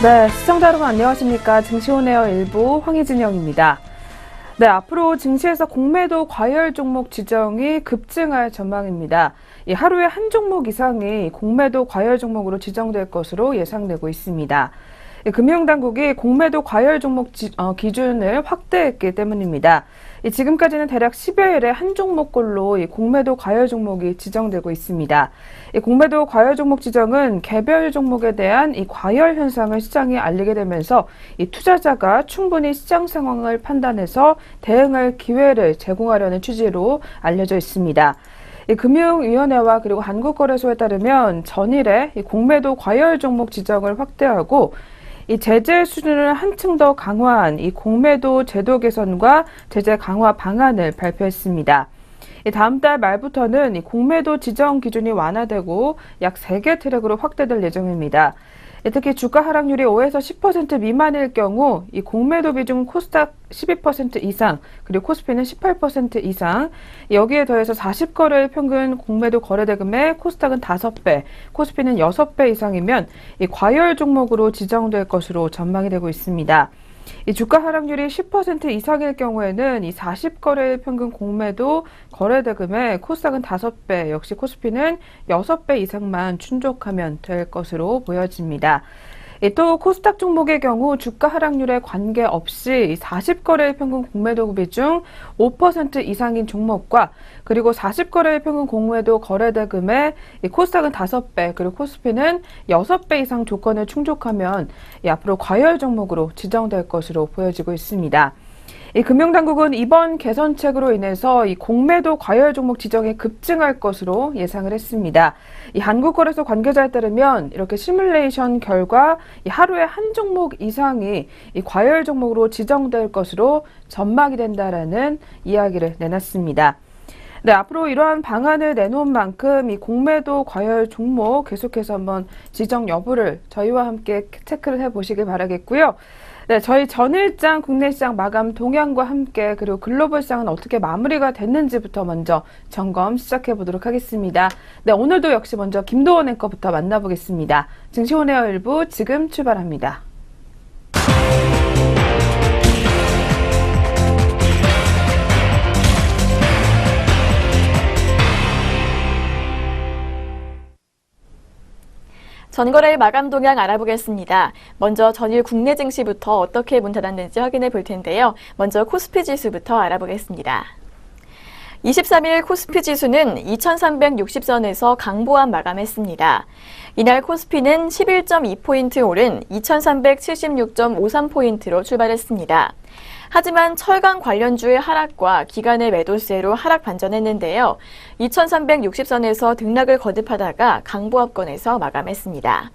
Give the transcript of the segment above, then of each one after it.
네, 시청자 여러분 안녕하십니까. 증시온에어 일부 황희진영입니다. 네, 앞으로 증시에서 공매도 과열 종목 지정이 급증할 전망입니다. 하루에 한 종목 이상이 공매도 과열 종목으로 지정될 것으로 예상되고 있습니다. 금융당국이 공매도 과열 종목 기준을 확대했기 때문입니다. 지금까지는 대략 10여일에 한 종목꼴로 공매도 과열 종목이 지정되고 있습니다. 공매도 과열 종목 지정은 개별 종목에 대한 과열 현상을 시장에 알리게 되면서 투자자가 충분히 시장 상황을 판단해서 대응할 기회를 제공하려는 취지로 알려져 있습니다. 금융위원회와 그리고 한국거래소에 따르면 전일에 공매도 과열 종목 지정을 확대하고 제재 수준을 한층 더 강화한 공매도 제도 개선과 제재 강화 방안을 발표했습니다. 다음 달 말부터는 공매도 지정 기준이 완화되고 약 3개 트랙으로 확대될 예정입니다. 특히 주가 하락률이 5에서 10% 미만일 경우 공매도 비중 코스닥 12% 이상, 그리고 코스피는 18% 이상, 여기에 더해서 40거래일 평균 공매도 거래대금의 코스닥은 5배, 코스피는 6배 이상이면 과열 종목으로 지정될 것으로 전망이 되고 있습니다. 주가 하락률이 10% 이상일 경우에는 40거래일 평균 공매도 거래대금의 코스닥은 5배, 역시 코스피는 6배 이상만 충족하면 될 것으로 보여집니다. 또 코스닥 종목의 경우 주가 하락률에 관계없이 40거래일 평균 공매도 비중 5% 이상인 종목과 그리고 40거래일 평균 공매도 거래대금의 코스닥은 5배, 그리고 코스피는 6배 이상 조건을 충족하면 앞으로 과열 종목으로 지정될 것으로 보여지고 있습니다. 금융당국은 이번 개선책으로 인해서 공매도 과열 종목 지정이 급증할 것으로 예상을 했습니다. 한국거래소 관계자에 따르면 이렇게 시뮬레이션 결과 하루에 한 종목 이상이 과열 종목으로 지정될 것으로 전망이 된다라는 이야기를 내놨습니다. 네, 앞으로 이러한 방안을 내놓은 만큼 공매도 과열 종목 계속해서 한번 지정 여부를 저희와 함께 체크를 해보시길 바라겠고요. 네, 저희 전일장 국내 시장 마감 동향과 함께 그리고 글로벌 시장은 어떻게 마무리가 됐는지부터 먼저 점검 시작해 보도록 하겠습니다. 네, 오늘도 역시 먼저 김도원 앵커부터 만나보겠습니다. 증시온에어 일부 지금 출발합니다. 전거래일 마감 동향 알아보겠습니다. 먼저 전일 국내 증시부터 어떻게 문 닫았는지 확인해 볼 텐데요. 먼저 코스피 지수부터 알아보겠습니다. 23일 코스피 지수는 2360선에서 강보합 마감했습니다. 이날 코스피는 11.2포인트 오른 2376.53포인트로 출발했습니다. 하지만 철강 관련주의 하락과 기관의 매도세로 하락 반전했는데요. 2360선에서 등락을 거듭하다가 강보합권에서 마감했습니다.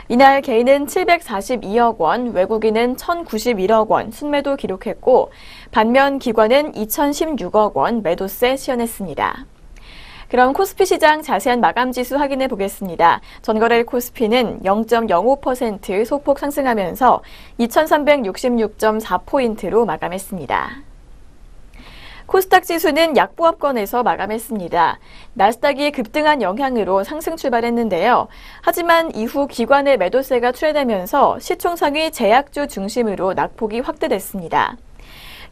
이날 개인은 742억 원, 외국인은 1091억 원 순매도 기록했고 반면 기관은 2016억 원 매도세 시현했습니다. 그럼 코스피 시장 자세한 마감 지수 확인해 보겠습니다. 전거래일 코스피는 0.05% 소폭 상승하면서 2366.4포인트로 마감했습니다. 코스닥 지수는 약보합권에서 마감했습니다. 나스닥이 급등한 영향으로 상승 출발했는데요. 하지만 이후 기관의 매도세가 출회되면서 시총상위 제약주 중심으로 낙폭이 확대됐습니다.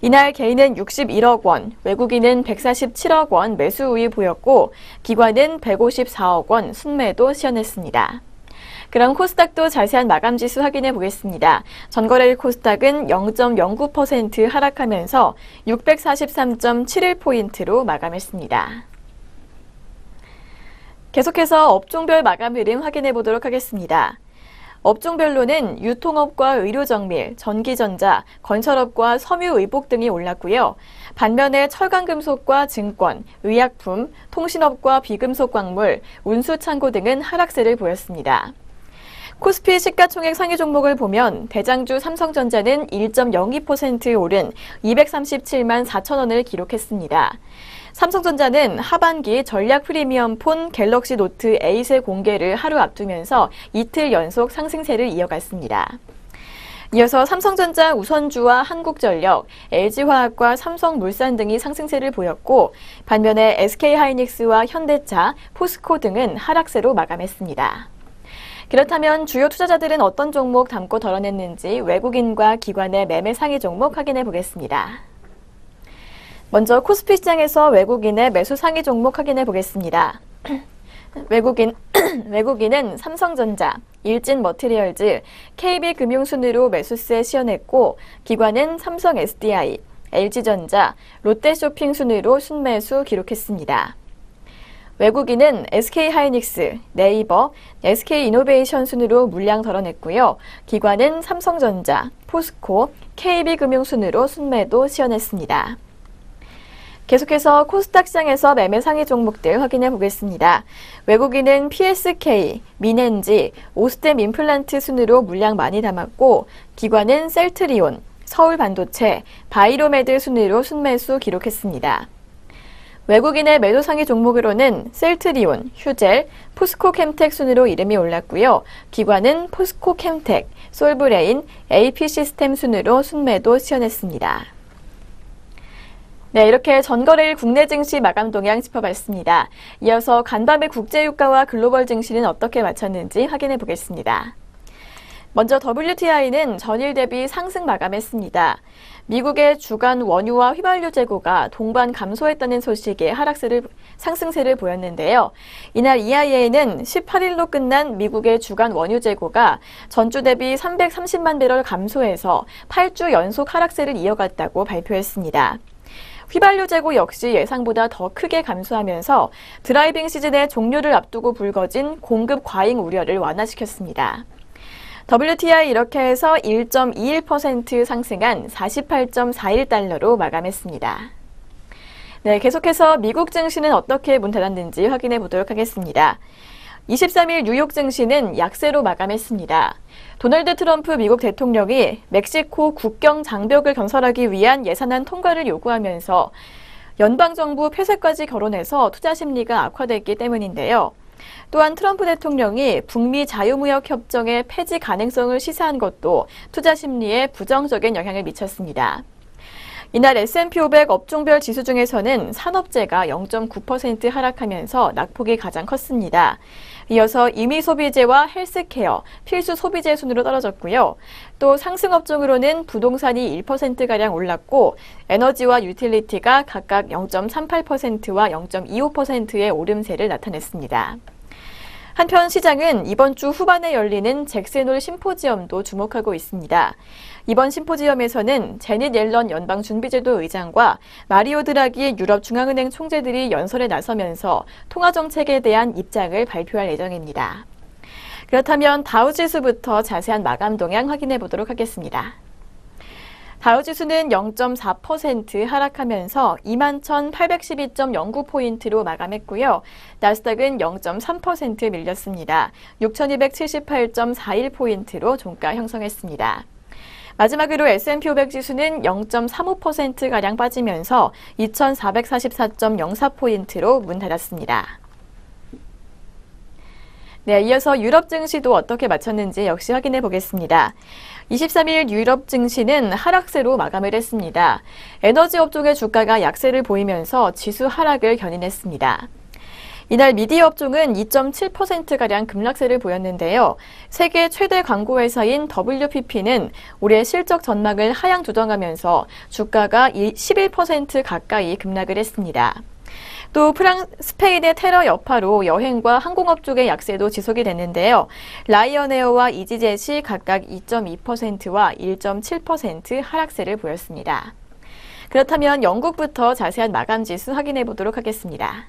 이날 개인은 61억 원, 외국인은 147억 원 매수 우위 보였고 기관은 154억 원 순매도 시현했습니다. 그럼 코스닥도 자세한 마감 지수 확인해 보겠습니다. 전거래일 코스닥은 0.09% 하락하면서 643.71포인트로 마감했습니다. 계속해서 업종별 마감 흐름 확인해 보도록 하겠습니다. 업종별로는 유통업과 의료정밀, 전기전자, 건설업과 섬유의복 등이 올랐고요. 반면에 철강금속과 증권, 의약품, 통신업과 비금속 광물, 운수창고 등은 하락세를 보였습니다. 코스피 시가총액 상위 종목을 보면 대장주 삼성전자는 1.02% 오른 237만 4천 원을 기록했습니다. 삼성전자는 하반기 전략 프리미엄 폰 갤럭시 노트 8의 공개를 하루 앞두면서 이틀 연속 상승세를 이어갔습니다. 이어서 삼성전자 우선주와 한국전력, LG화학과 삼성물산 등이 상승세를 보였고 반면에 SK하이닉스와 현대차, 포스코 등은 하락세로 마감했습니다. 그렇다면 주요 투자자들은 어떤 종목 담고 덜어냈는지 외국인과 기관의 매매 상위 종목 확인해 보겠습니다. 먼저 코스피 시장에서 외국인의 매수 상위 종목 확인해 보겠습니다. 외국인은 삼성전자, 일진머티리얼즈, KB금융 순으로 매수세 시연했고 기관은 삼성 SDI, LG전자, 롯데쇼핑 순으로 순매수 기록했습니다. 외국인은 SK하이닉스, 네이버, SK이노베이션 순으로 물량 덜어냈고요. 기관은 삼성전자, 포스코, KB금융 순으로 순매도 시연했습니다. 계속해서 코스닥 시장에서 매매 상위 종목들 확인해 보겠습니다. 외국인은 PSK, 민엔지, 오스템 임플란트 순으로 물량 많이 담았고 기관은 셀트리온, 서울반도체, 바이로메드 순으로 순매수 기록했습니다. 외국인의 매도 상위 종목으로는 셀트리온, 휴젤, 포스코캠텍 순으로 이름이 올랐고요. 기관은 포스코캠텍, 솔브레인, AP시스템 순으로 순매도 시연했습니다. 네, 이렇게 전거래일 국내 증시 마감 동향 짚어봤습니다. 이어서 간밤의 국제유가와 글로벌 증시는 어떻게 마쳤는지 확인해 보겠습니다. 먼저 WTI는 전일 대비 상승 마감했습니다. 미국의 주간 원유와 휘발유 재고가 동반 감소했다는 소식에 상승세를 보였는데요. 이날 EIA는 18일로 끝난 미국의 주간 원유 재고가 전주 대비 330만 배럴 감소해서 8주 연속 하락세를 이어갔다고 발표했습니다. 휘발유 재고 역시 예상보다 더 크게 감소하면서 드라이빙 시즌의 종료를 앞두고 불거진 공급 과잉 우려를 완화시켰습니다. WTI 이렇게 해서 1.21% 상승한 48.41달러로 마감했습니다. 네, 계속해서 미국 증시는 어떻게 문 닫았는지 확인해 보도록 하겠습니다. 23일 뉴욕 증시는 약세로 마감했습니다. 도널드 트럼프 미국 대통령이 멕시코 국경 장벽을 건설하기 위한 예산안 통과를 요구하면서 연방정부 폐쇄까지 거론해서 투자 심리가 악화됐기 때문인데요. 또한 트럼프 대통령이 북미 자유무역 협정의 폐지 가능성을 시사한 것도 투자 심리에 부정적인 영향을 미쳤습니다. 이날 S&P 500 업종별 지수 중에서는 산업재가 0.9% 하락하면서 낙폭이 가장 컸습니다. 이어서 임의소비재와 헬스케어, 필수 소비재 순으로 떨어졌고요. 또 상승 업종으로는 부동산이 1%가량 올랐고 에너지와 유틸리티가 각각 0.38%와 0.25%의 오름세를 나타냈습니다. 한편 시장은 이번 주 후반에 열리는 잭슨홀 심포지엄도 주목하고 있습니다. 이번 심포지엄에서는 제닛 옐런 연방준비제도 의장과 마리오 드라기 유럽중앙은행 총재들이 연설에 나서면서 통화정책에 대한 입장을 발표할 예정입니다. 그렇다면 다우지수부터 자세한 마감 동향 확인해 보도록 하겠습니다. 다우지수는 0.4% 하락하면서 21,812.09포인트로 마감했고요. 나스닥은 0.3% 밀렸습니다. 6,278.41포인트로 종가 형성했습니다. 마지막으로 S&P 500 지수는 0.35%가량 빠지면서 2,444.04포인트로 문 닫았습니다. 네, 이어서 유럽 증시도 어떻게 마쳤는지 역시 확인해 보겠습니다. 23일 유럽 증시는 하락세로 마감을 했습니다. 에너지 업종의 주가가 약세를 보이면서 지수 하락을 견인했습니다. 이날 미디어 업종은 2.7%가량 급락세를 보였는데요. 세계 최대 광고 회사인 WPP는 올해 실적 전망을 하향 조정하면서 주가가 11% 가까이 급락을 했습니다. 또 스페인의 테러 여파로 여행과 항공업 쪽의 약세도 지속이 됐는데요. 라이언에어와 이지젯이 각각 2.2%와 1.7% 하락세를 보였습니다. 그렇다면 영국부터 자세한 마감 지수 확인해 보도록 하겠습니다.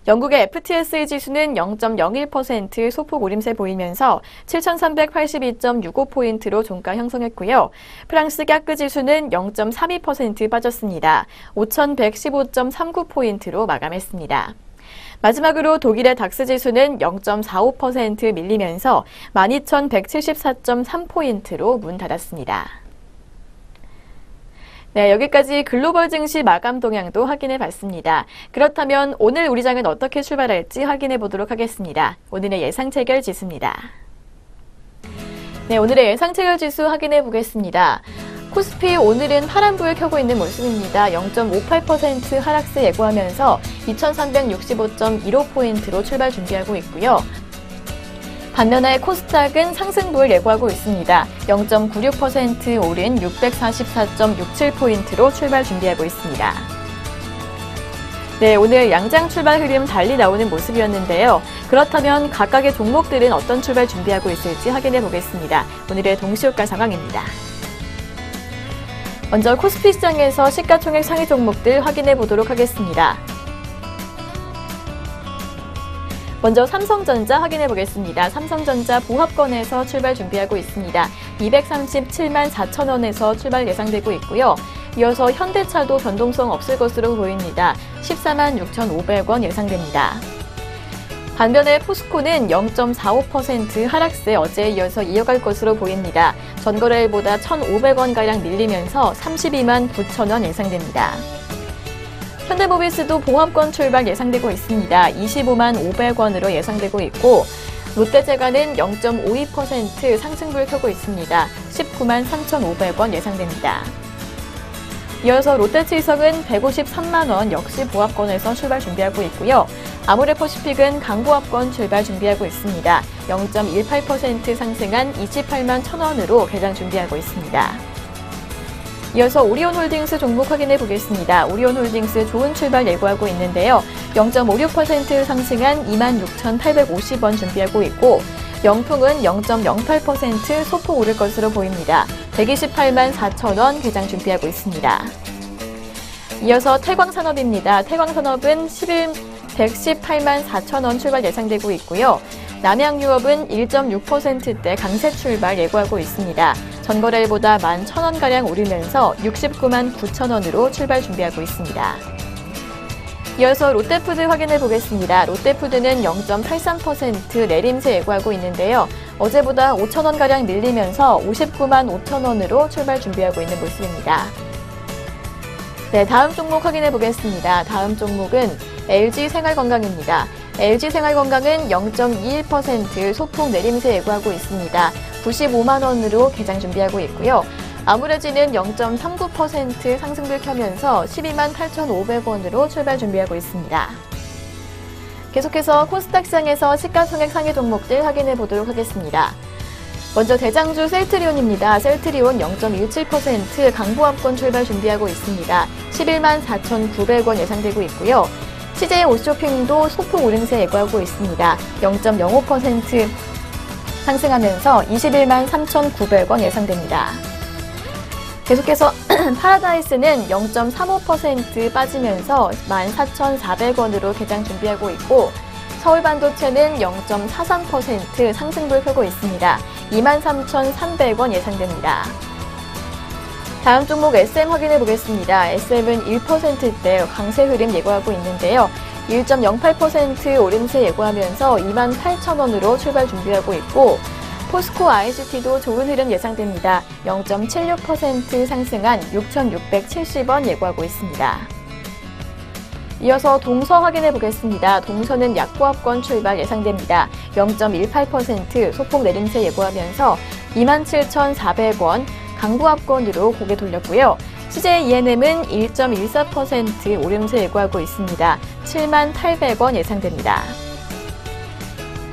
영국의 FTSE 지수는 0.01% 소폭 오름세 보이면서 7,382.65포인트로 종가 형성했고요. 프랑스 깍그 지수는 0.32% 빠졌습니다. 5,115.39포인트로 마감했습니다. 마지막으로 독일의 닥스 지수는 0.45% 밀리면서 12,174.3포인트로 문 닫았습니다. 네, 여기까지 글로벌 증시 마감 동향도 확인해 봤습니다. 그렇다면 오늘 우리 장은 어떻게 출발할지 확인해 보도록 하겠습니다. 오늘의 예상 체결 지수입니다. 네, 오늘의 예상 체결 지수 확인해 보겠습니다. 코스피 오늘은 파란불 켜고 있는 모습입니다. 0.58% 하락세 예고하면서 2365.15포인트로 출발 준비하고 있고요. 반면에 코스닥은 상승분을 예고하고 있습니다. 0.96% 오른 644.67포인트로 출발 준비하고 있습니다. 네, 오늘 양장 출발 흐름 달리 나오는 모습이었는데요. 그렇다면 각각의 종목들은 어떤 출발 준비하고 있을지 확인해 보겠습니다. 오늘의 동시효과 상황입니다. 먼저 코스피 시장에서 시가총액 상위 종목들 확인해 보도록 하겠습니다. 먼저 삼성전자 확인해 보겠습니다. 삼성전자 보합권에서 출발 준비하고 있습니다. 237만 4천 원에서 출발 예상되고 있고요. 이어서 현대차도 변동성 없을 것으로 보입니다. 14만 6,500원 예상됩니다. 반면에 포스코는 0.45% 하락세 어제에 이어서 이어갈 것으로 보입니다. 전거래일보다 1,500원가량 밀리면서 32만 9천 원 예상됩니다. 현대모비스도 보합권 출발 예상되고 있습니다. 25만 500원으로 예상되고 있고 롯데제과는 0.52% 상승분을 켜고 있습니다. 19만 3,500원 예상됩니다. 이어서 롯데칠성은 153만 원 역시 보합권에서 출발 준비하고 있고요. 아모레퍼시픽은 강보합권 출발 준비하고 있습니다. 0.18% 상승한 28만 1,000원으로 개장 준비하고 있습니다. 이어서 오리온홀딩스 종목 확인해 보겠습니다. 오리온홀딩스 좋은 출발 예고하고 있는데요. 0.56% 상승한 26,850원 준비하고 있고 영풍은 0.08% 소폭 오를 것으로 보입니다. 128만 4천 원 개장 준비하고 있습니다. 이어서 태광산업입니다. 태광산업은 118만 4천 원 출발 예상되고 있고요. 남양유업은 1.6%대 강세 출발 예고하고 있습니다. 전거래일보다 11,000원가량 오르면서 69만 9천 원으로 출발 준비하고 있습니다. 이어서 롯데푸드 확인해 보겠습니다. 롯데푸드는 0.83% 내림세 예고하고 있는데요. 어제보다 5,000원가량 밀리면서 59만 5천 원으로 출발 준비하고 있는 모습입니다. 네, 다음 종목 확인해 보겠습니다. 다음 종목은 LG생활건강입니다. LG생활건강은 0.21% 소폭 내림세 예고하고 있습니다. 95만 원으로 개장 준비하고 있고요. 아무래지는 0.39% 상승분을 켜면서 12만 8,500원으로 출발 준비하고 있습니다. 계속해서 코스닥 시장에서 시가총액 상위 종목들 확인해 보도록 하겠습니다. 먼저 대장주 셀트리온입니다. 셀트리온 0.17% 강보합권 출발 준비하고 있습니다. 11만 4,900원 예상되고 있고요. CJ 옷쇼핑도 소폭 오름세 예고하고 있습니다. 0.05% 상승하면서 21만 3,900원 예상됩니다. 계속해서 파라다이스는 0.35% 빠지면서 14,400원으로 개장 준비하고 있고 서울반도체는 0.43% 상승분을 펴고 있습니다. 23,300원 예상됩니다. 다음 종목 SM 확인해 보겠습니다. SM은 1%대 강세 흐름 예고하고 있는데요. 1.08% 오름세 예고하면서 28,000원으로 출발 준비하고 있고 포스코 IGT도 좋은 흐름 예상됩니다. 0.76% 상승한 6,670원 예고하고 있습니다. 이어서 동서 확인해 보겠습니다. 동서는 약보합권 출발 예상됩니다. 0.18% 소폭 내림세 예고하면서 27,400원 강보합권으로 고개 돌렸고요. CJ ENM은 1.14% 오름세 예고하고 있습니다. 78,000원 예상됩니다.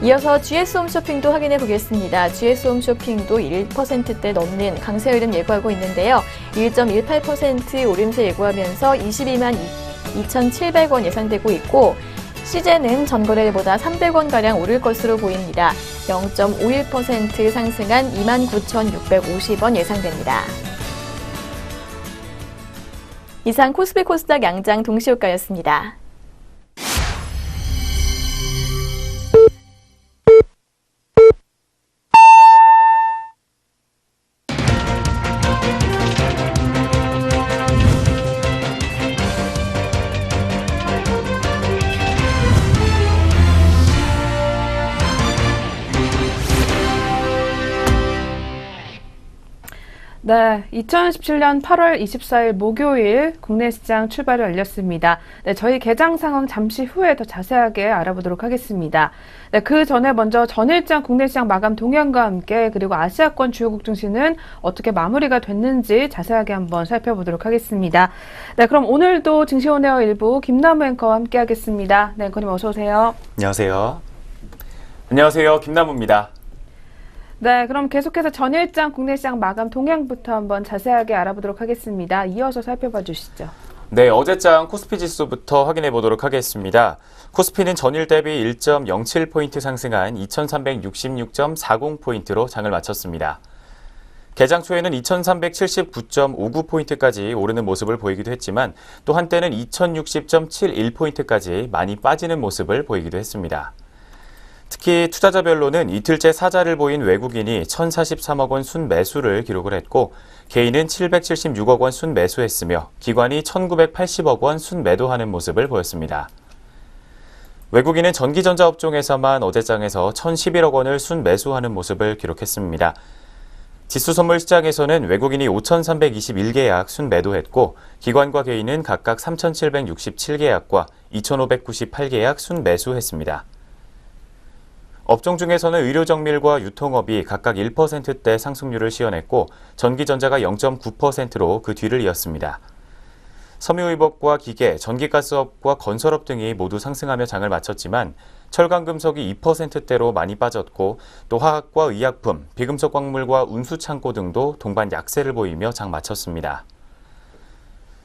이어서 GS홈쇼핑도 확인해 보겠습니다. GS홈쇼핑도 1%대 넘는 강세 흐름 예고하고 있는데요. 1.18% 오름세 예고하면서 22만 2,700원 예상되고 있고 CJ는 전거래일보다 300원가량 오를 것으로 보입니다. 0.51% 상승한 29,650원 예상됩니다. 이상 코스피 코스닥 양장 동시효과였습니다. 네, 2017년 8월 24일 목요일 국내 시장 출발을 알렸습니다. 네, 저희 개장 상황 잠시 후에 더 자세하게 알아보도록 하겠습니다. 네, 그 전에 먼저 전일장 국내 시장 마감 동향과 함께 그리고 아시아권 주요국 증시는 어떻게 마무리가 됐는지 자세하게 한번 살펴보도록 하겠습니다. 네, 그럼 오늘도 증시온에어 일부 김남우 앵커와 함께 하겠습니다. 네, 앵커님 어서 오세요. 안녕하세요. 안녕하세요. 김남우입니다. 네, 그럼 계속해서 전일장 국내 시장 마감 동향부터 한번 자세하게 알아보도록 하겠습니다. 이어서 살펴봐 주시죠. 네, 어제장 코스피 지수부터 확인해 보도록 하겠습니다. 코스피는 전일 대비 1.07포인트 상승한 2366.40포인트로 장을 마쳤습니다. 개장 초에는 2379.59포인트까지 오르는 모습을 보이기도 했지만 또 한때는 2060.71포인트까지 많이 빠지는 모습을 보이기도 했습니다. 특히 투자자별로는 이틀째 사자를 보인 외국인이 1,043억 원 순매수를 기록을 했고 개인은 776억 원 순매수했으며 기관이 1,980억 원 순매도하는 모습을 보였습니다. 외국인은 전기전자 업종에서만 어제장에서 1,011억 원을 순매수하는 모습을 기록했습니다. 지수 선물 시장에서는 외국인이 5,321계약 순매도했고 기관과 개인은 각각 3,767계약과 2,598계약 순매수했습니다. 업종 중에서는 의료정밀과 유통업이 각각 1%대 상승률을 시현했고 전기전자가 0.9%로 그 뒤를 이었습니다. 섬유의복과 기계, 전기가스업과 건설업 등이 모두 상승하며 장을 마쳤지만 철강금속이 2%대로 많이 빠졌고 또 화학과 의약품, 비금속 광물과 운수창고 등도 동반 약세를 보이며 장 마쳤습니다.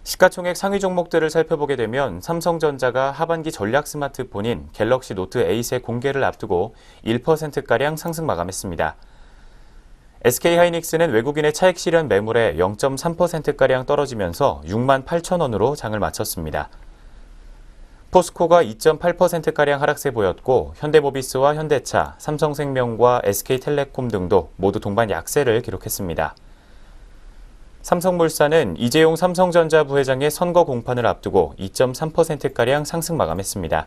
시가총액 상위 종목들을 살펴보게 되면 삼성전자가 하반기 전략 스마트폰인 갤럭시 노트 8의 공개를 앞두고 1%가량 상승 마감했습니다. SK하이닉스는 외국인의 차익 실현 매물에 0.3%가량 떨어지면서 6만 8천 원으로 장을 마쳤습니다. 포스코가 2.8%가량 하락세 보였고 현대모비스와 현대차, 삼성생명과 SK텔레콤 등도 모두 동반 약세를 기록했습니다. 삼성물산은 이재용 삼성전자 부회장의 선거 공판을 앞두고 2.3%가량 상승 마감했습니다.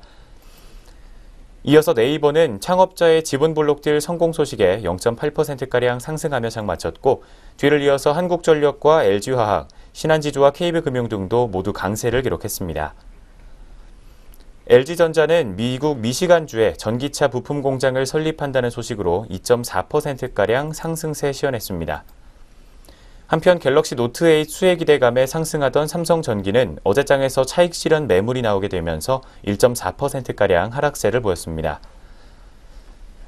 이어서 네이버는 창업자의 지분 블록딜 성공 소식에 0.8%가량 상승하며 장 마쳤고 뒤를 이어서 한국전력과 LG화학, 신한지주와 KB금융 등도 모두 강세를 기록했습니다. LG전자는 미국 미시간주에 전기차 부품 공장을 설립한다는 소식으로 2.4%가량 상승세 시현했습니다. 한편 갤럭시 노트 8 수혜 기대감에 상승하던 삼성전기는 어제장에서 차익 실현 매물이 나오게 되면서 1.4%가량 하락세를 보였습니다.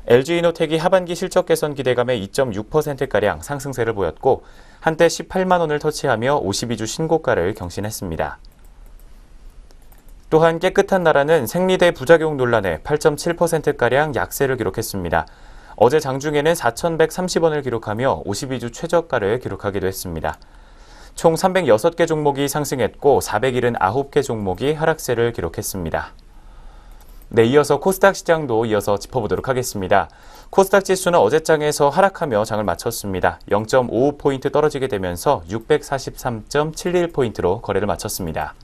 LG이노텍이 하반기 실적 개선 기대감에 2.6%가량 상승세를 보였고 한때 18만 원을 터치하며 52주 신고가를 경신했습니다. 또한 깨끗한 나라는 생리대 부작용 논란에 8.7%가량 약세를 기록했습니다. 어제 장중에는 4,130원을 기록하며 52주 최저가를 기록하기도 했습니다. 총 306개 종목이 상승했고 479개 종목이 하락세를 기록했습니다. 네, 이어서 코스닥 시장도 이어서 짚어보도록 하겠습니다. 코스닥 지수는 어제장에서 하락하며 장을 마쳤습니다. 0.55포인트 떨어지게 되면서 643.71포인트로 거래를 마쳤습니다.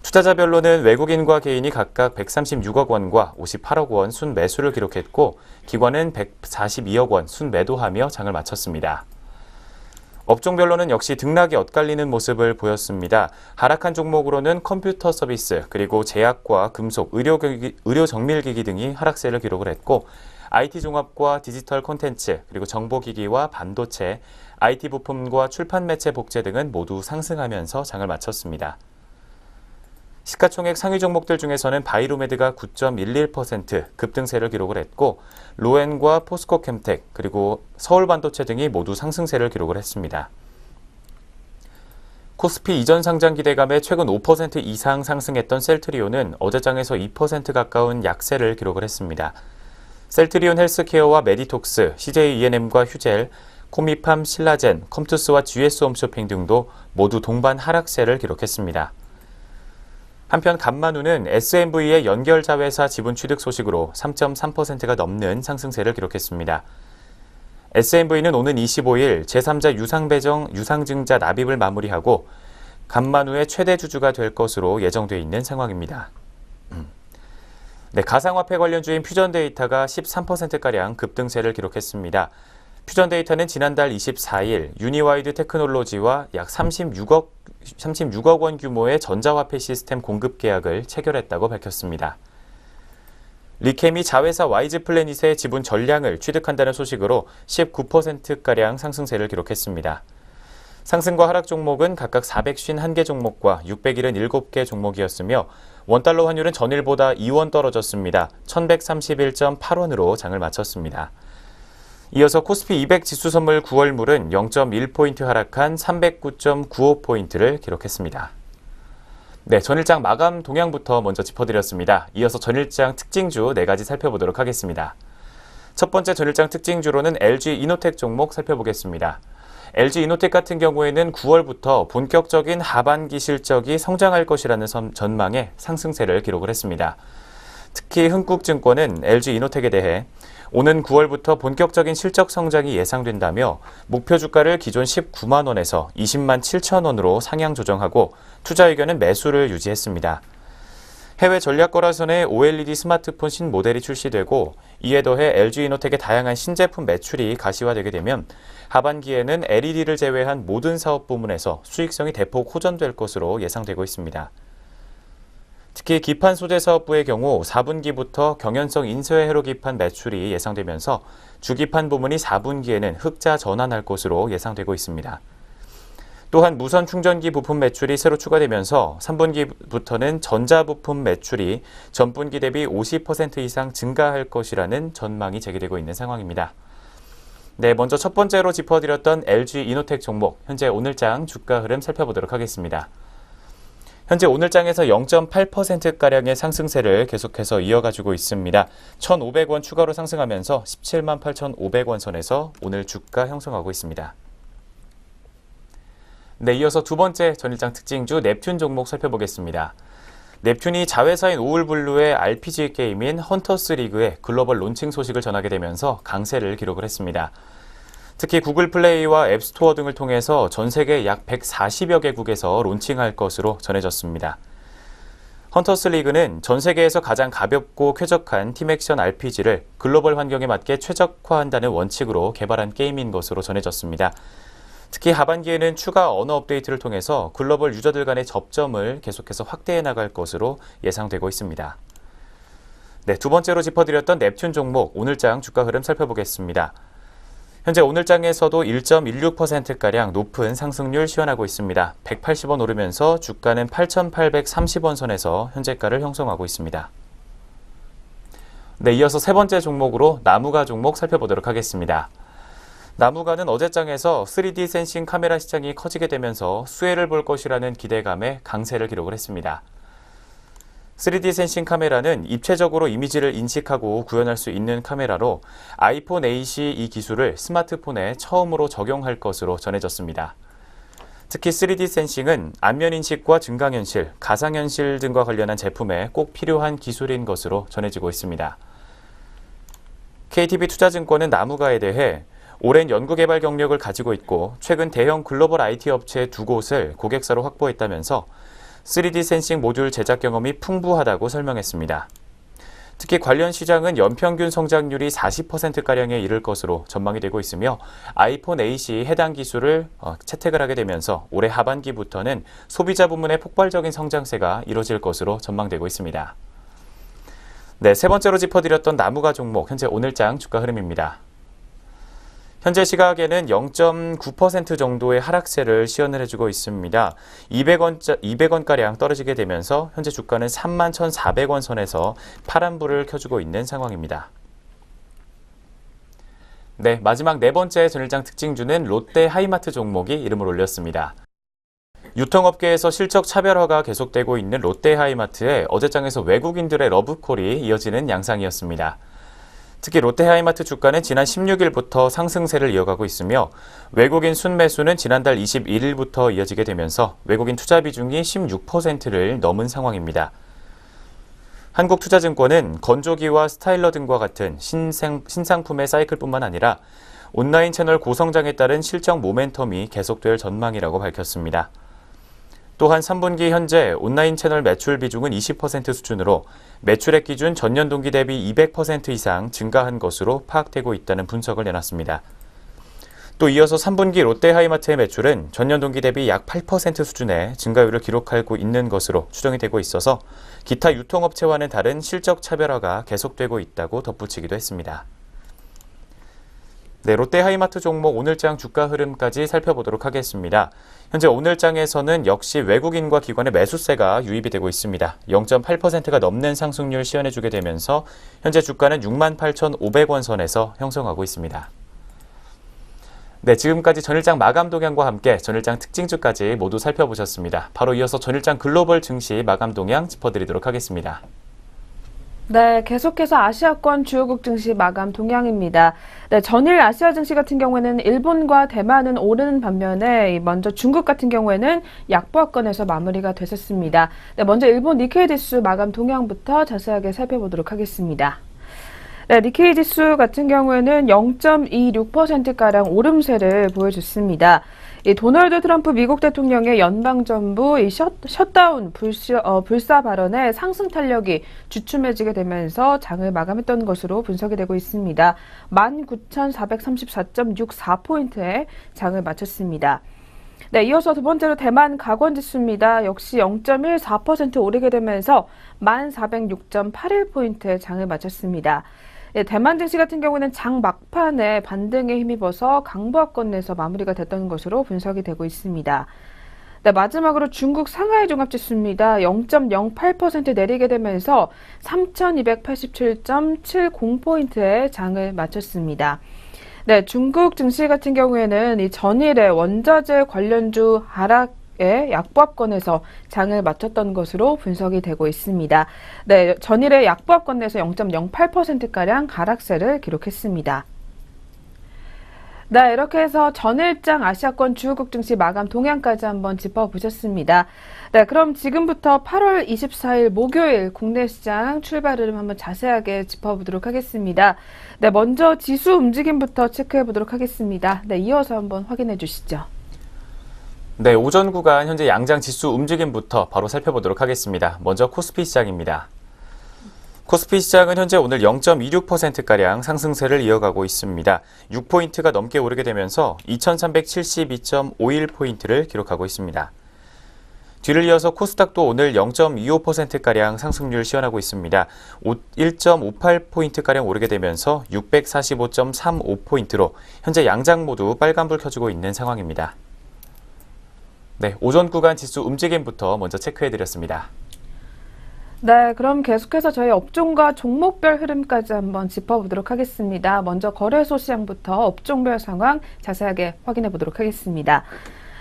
투자자별로는 외국인과 개인이 각각 136억 원과 58억 원 순매수를 기록했고 기관은 142억 원 순매도하며 장을 마쳤습니다. 업종별로는 역시 등락이 엇갈리는 모습을 보였습니다. 하락한 종목으로는 컴퓨터 서비스, 그리고 제약과 금속, 의료 정밀기기 등이 하락세를 기록을 했고 IT 종합과 디지털 콘텐츠, 그리고 정보기기와 반도체, IT 부품과 출판 매체 복제 등은 모두 상승하면서 장을 마쳤습니다. 시가총액 상위 종목들 중에서는 바이로메드가 9.11% 급등세를 기록을 했고 로엔과 포스코캠텍 그리고 서울반도체 등이 모두 상승세를 기록을 했습니다. 코스피 이전 상장 기대감에 최근 5% 이상 상승했던 셀트리온은 어제장에서 2% 가까운 약세를 기록을 했습니다. 셀트리온 헬스케어와 메디톡스, CJ ENM과 휴젤, 코미팜, 신라젠, 컴투스와 GS홈쇼핑 등도 모두 동반 하락세를 기록했습니다. 한편 감만우는 SMV의 연결자회사 지분 취득 소식으로 3.3%가 넘는 상승세를 기록했습니다. SMV는 오는 25일 제3자 유상증자 납입을 마무리하고 감만우의 최대 주주가 될 것으로 예정돼 있는 상황입니다. 네, 가상화폐 관련주인 퓨전데이터가 13%가량 급등세를 기록했습니다. 퓨전데이터는 지난달 24일 유니와이드 테크놀로지와 약 36억 원 규모의 전자화폐 시스템 공급 계약을 체결했다고 밝혔습니다. 리캠이 자회사 와이즈 플래닛의 지분 전량을 취득한다는 소식으로 19%가량 상승세를 기록했습니다. 상승과 하락 종목은 각각 451개 종목과 677개 종목이었으며 원달러 환율은 전일보다 2원 떨어졌습니다. 1131.8원으로 장을 마쳤습니다. 이어서 코스피 200 지수 선물 9월물은 0.1포인트 하락한 309.95포인트를 기록했습니다. 네, 전일장 마감 동향부터 먼저 짚어드렸습니다. 이어서 전일장 특징주 4가지 살펴보도록 하겠습니다. 첫 번째 전일장 특징주로는 LG 이노텍 종목 살펴보겠습니다. LG 이노텍 같은 경우에는 9월부터 본격적인 하반기 실적이 성장할 것이라는 전망에 상승세를 기록을 했습니다. 특히 흥국증권은 LG 이노텍에 대해 오는 9월부터 본격적인 실적 성장이 예상된다며 목표 주가를 기존 19만 원에서 20만 7천 원으로 상향 조정하고 투자 의견은 매수를 유지했습니다. 해외 전략거래선의 OLED 스마트폰 신모델이 출시되고 이에 더해 LG 이노텍의 다양한 신제품 매출이 가시화되게 되면 하반기에는 LED를 제외한 모든 사업 부문에서 수익성이 대폭 호전될 것으로 예상되고 있습니다. 특히 기판 소재 사업부의 경우 4분기부터 경연성 인쇄 회로 기판 매출이 예상되면서 주기판 부문이 4분기에는 흑자 전환할 것으로 예상되고 있습니다. 또한 무선 충전기 부품 매출이 새로 추가되면서 3분기부터는 전자부품 매출이 전분기 대비 50% 이상 증가할 것이라는 전망이 제기되고 있는 상황입니다. 네, 먼저 첫 번째로 짚어드렸던 LG 이노텍 종목, 현재 오늘장 주가 흐름 살펴보도록 하겠습니다. 현재 오늘장에서 0.8%가량의 상승세를 계속해서 이어가지고 있습니다. 1,500원 추가로 상승하면서 17만 8,500원 선에서 오늘 주가 형성하고 있습니다. 네, 이어서 두 번째 전일장 특징주 넵튠 종목 살펴보겠습니다. 넵튠이 자회사인 오울블루의 RPG 게임인 헌터스 리그의 글로벌 론칭 소식을 전하게 되면서 강세를 기록을 했습니다. 특히 구글 플레이와 앱스토어 등을 통해서 전 세계 약 140여 개국에서 론칭할 것으로 전해졌습니다. 헌터스 리그는 전 세계에서 가장 가볍고 쾌적한 팀 액션 RPG를 글로벌 환경에 맞게 최적화한다는 원칙으로 개발한 게임인 것으로 전해졌습니다. 특히 하반기에는 추가 언어 업데이트를 통해서 글로벌 유저들 간의 접점을 계속해서 확대해 나갈 것으로 예상되고 있습니다. 네, 두 번째로 짚어드렸던 넵튠 종목 오늘장 주가 흐름 살펴보겠습니다. 현재 오늘장에서도 1.16%가량 높은 상승률 시현하고 있습니다. 180원 오르면서 주가는 8,830원 선에서 현재가를 형성하고 있습니다. 네, 이어서 세 번째 종목으로 나무가 종목 살펴보도록 하겠습니다. 나무가는 어제장에서 3D 센싱 카메라 시장이 커지게 되면서 수혜를 볼 것이라는 기대감에 강세를 기록을 했습니다. 3D 센싱 카메라는 입체적으로 이미지를 인식하고 구현할 수 있는 카메라로 아이폰 8이 이 기술을 스마트폰에 처음으로 적용할 것으로 전해졌습니다. 특히 3D 센싱은 안면 인식과 증강현실, 가상현실 등과 관련한 제품에 꼭 필요한 기술인 것으로 전해지고 있습니다. KTB 투자증권은 나무가에 대해 오랜 연구개발 경력을 가지고 있고 최근 대형 글로벌 IT 업체 2곳을 고객사로 확보했다면서 3D 센싱 모듈 제작 경험이 풍부하다고 설명했습니다. 특히 관련 시장은 연평균 성장률이 40%가량에 이를 것으로 전망이 되고 있으며 아이폰 8이 해당 기술을 채택을 하게 되면서 올해 하반기부터는 소비자 부문의 폭발적인 성장세가 이뤄질 것으로 전망되고 있습니다. 네, 세 번째로 짚어드렸던 나무가 종목, 현재 오늘장 주가 흐름입니다. 현재 시각에는 0.9% 정도의 하락세를 시현을 해주고 있습니다. 200원가량 떨어지게 되면서 현재 주가는 31,400원 선에서 파란불을 켜주고 있는 상황입니다. 네, 마지막 네 번째 전일장 특징주는 롯데 하이마트 종목이 이름을 올렸습니다. 유통업계에서 실적 차별화가 계속되고 있는 롯데 하이마트에 어제장에서 외국인들의 러브콜이 이어지는 양상이었습니다. 특히 롯데하이마트 주가는 지난 16일부터 상승세를 이어가고 있으며 외국인 순매수는 지난달 21일부터 이어지게 되면서 외국인 투자 비중이 16%를 넘은 상황입니다. 한국투자증권은 건조기와 스타일러 등과 같은 신상품의 사이클뿐만 아니라 온라인 채널 고성장에 따른 실적 모멘텀이 계속될 전망이라고 밝혔습니다. 또한 3분기 현재 온라인 채널 매출 비중은 20% 수준으로 매출액 기준 전년 동기 대비 200% 이상 증가한 것으로 파악되고 있다는 분석을 내놨습니다. 또 이어서 3분기 롯데하이마트의 매출은 전년 동기 대비 약 8% 수준의 증가율을 기록하고 있는 것으로 추정이 되고 있어서 기타 유통업체와는 다른 실적 차별화가 계속되고 있다고 덧붙이기도 했습니다. 네, 롯데하이마트 종목 오늘장 주가 흐름까지 살펴보도록 하겠습니다. 현재 오늘장에서는 역시 외국인과 기관의 매수세가 유입이 되고 있습니다. 0.8%가 넘는 상승률 시현해주게 되면서 현재 주가는 68,500원 선에서 형성하고 있습니다. 네, 지금까지 전일장 마감 동향과 함께 전일장 특징주까지 모두 살펴보셨습니다. 바로 이어서 전일장 글로벌 증시 마감 동향 짚어드리도록 하겠습니다. 네, 계속해서 아시아권 주요국 증시 마감 동향입니다. 네, 전일 아시아 증시 같은 경우에는 일본과 대만은 오르는 반면에 먼저 중국 같은 경우에는 약보합권에서 마무리가 됐었습니다. 네, 먼저 일본 니케이 지수 마감 동향부터 자세하게 살펴보도록 하겠습니다. 네, 니케이 지수 같은 경우에는 0.26%가량 오름세를 보여줬습니다. 이 도널드 트럼프 미국 대통령의 연방정부 이 셧다운 불사 발언에 상승 탄력이 주춤해지게 되면서 장을 마감했던 것으로 분석이 되고 있습니다. 19,434.64포인트에 장을 마쳤습니다. 네, 이어서 두 번째로 대만 가권지수입니다. 역시 0.14% 오르게 되면서 1,406.81포인트에 장을 마쳤습니다. 예, 대만 증시 같은 경우는 장 막판에 반등에 힘입어서 강보합권 내에서 마무리가 됐던 것으로 분석이 되고 있습니다. 네, 마지막으로 중국 상하이 종합지수입니다. 0.08% 내리게 되면서 3,287.70포인트에 장을 마쳤습니다. 네, 중국 증시 같은 경우에는 이 전일에 원자재 관련주 하락에 약보합권에서 장을 마쳤던 것으로 분석이 되고 있습니다. 네, 전일에 약보합권 내에서 0.08%가량 하락세를 기록했습니다. 네, 이렇게 해서 전일장 아시아권 주요국 증시 마감 동향까지 한번 짚어보셨습니다. 네, 그럼 지금부터 8월 24일 목요일 국내 시장 출발 흐름 한번 자세하게 짚어보도록 하겠습니다. 네, 먼저 지수 움직임부터 체크해보도록 하겠습니다. 네, 이어서 한번 확인해 주시죠. 네, 오전 구간 현재 양장 지수 움직임부터 바로 살펴보도록 하겠습니다. 먼저 코스피 시장입니다. 코스피 시장은 현재 오늘 0.26%가량 상승세를 이어가고 있습니다. 6포인트가 넘게 오르게 되면서 2372.51포인트를 기록하고 있습니다. 뒤를 이어서 코스닥도 오늘 0.25%가량 상승률 시현하고 있습니다. 1.58포인트가량 오르게 되면서 645.35포인트로 현재 양장 모두 빨간불 켜지고 있는 상황입니다. 네, 오전 구간 지수 움직임부터 먼저 체크해드렸습니다. 네, 그럼 계속해서 저희 업종과 종목별 흐름까지 한번 짚어보도록 하겠습니다. 먼저 거래소 시장부터 업종별 상황 자세하게 확인해 보도록 하겠습니다.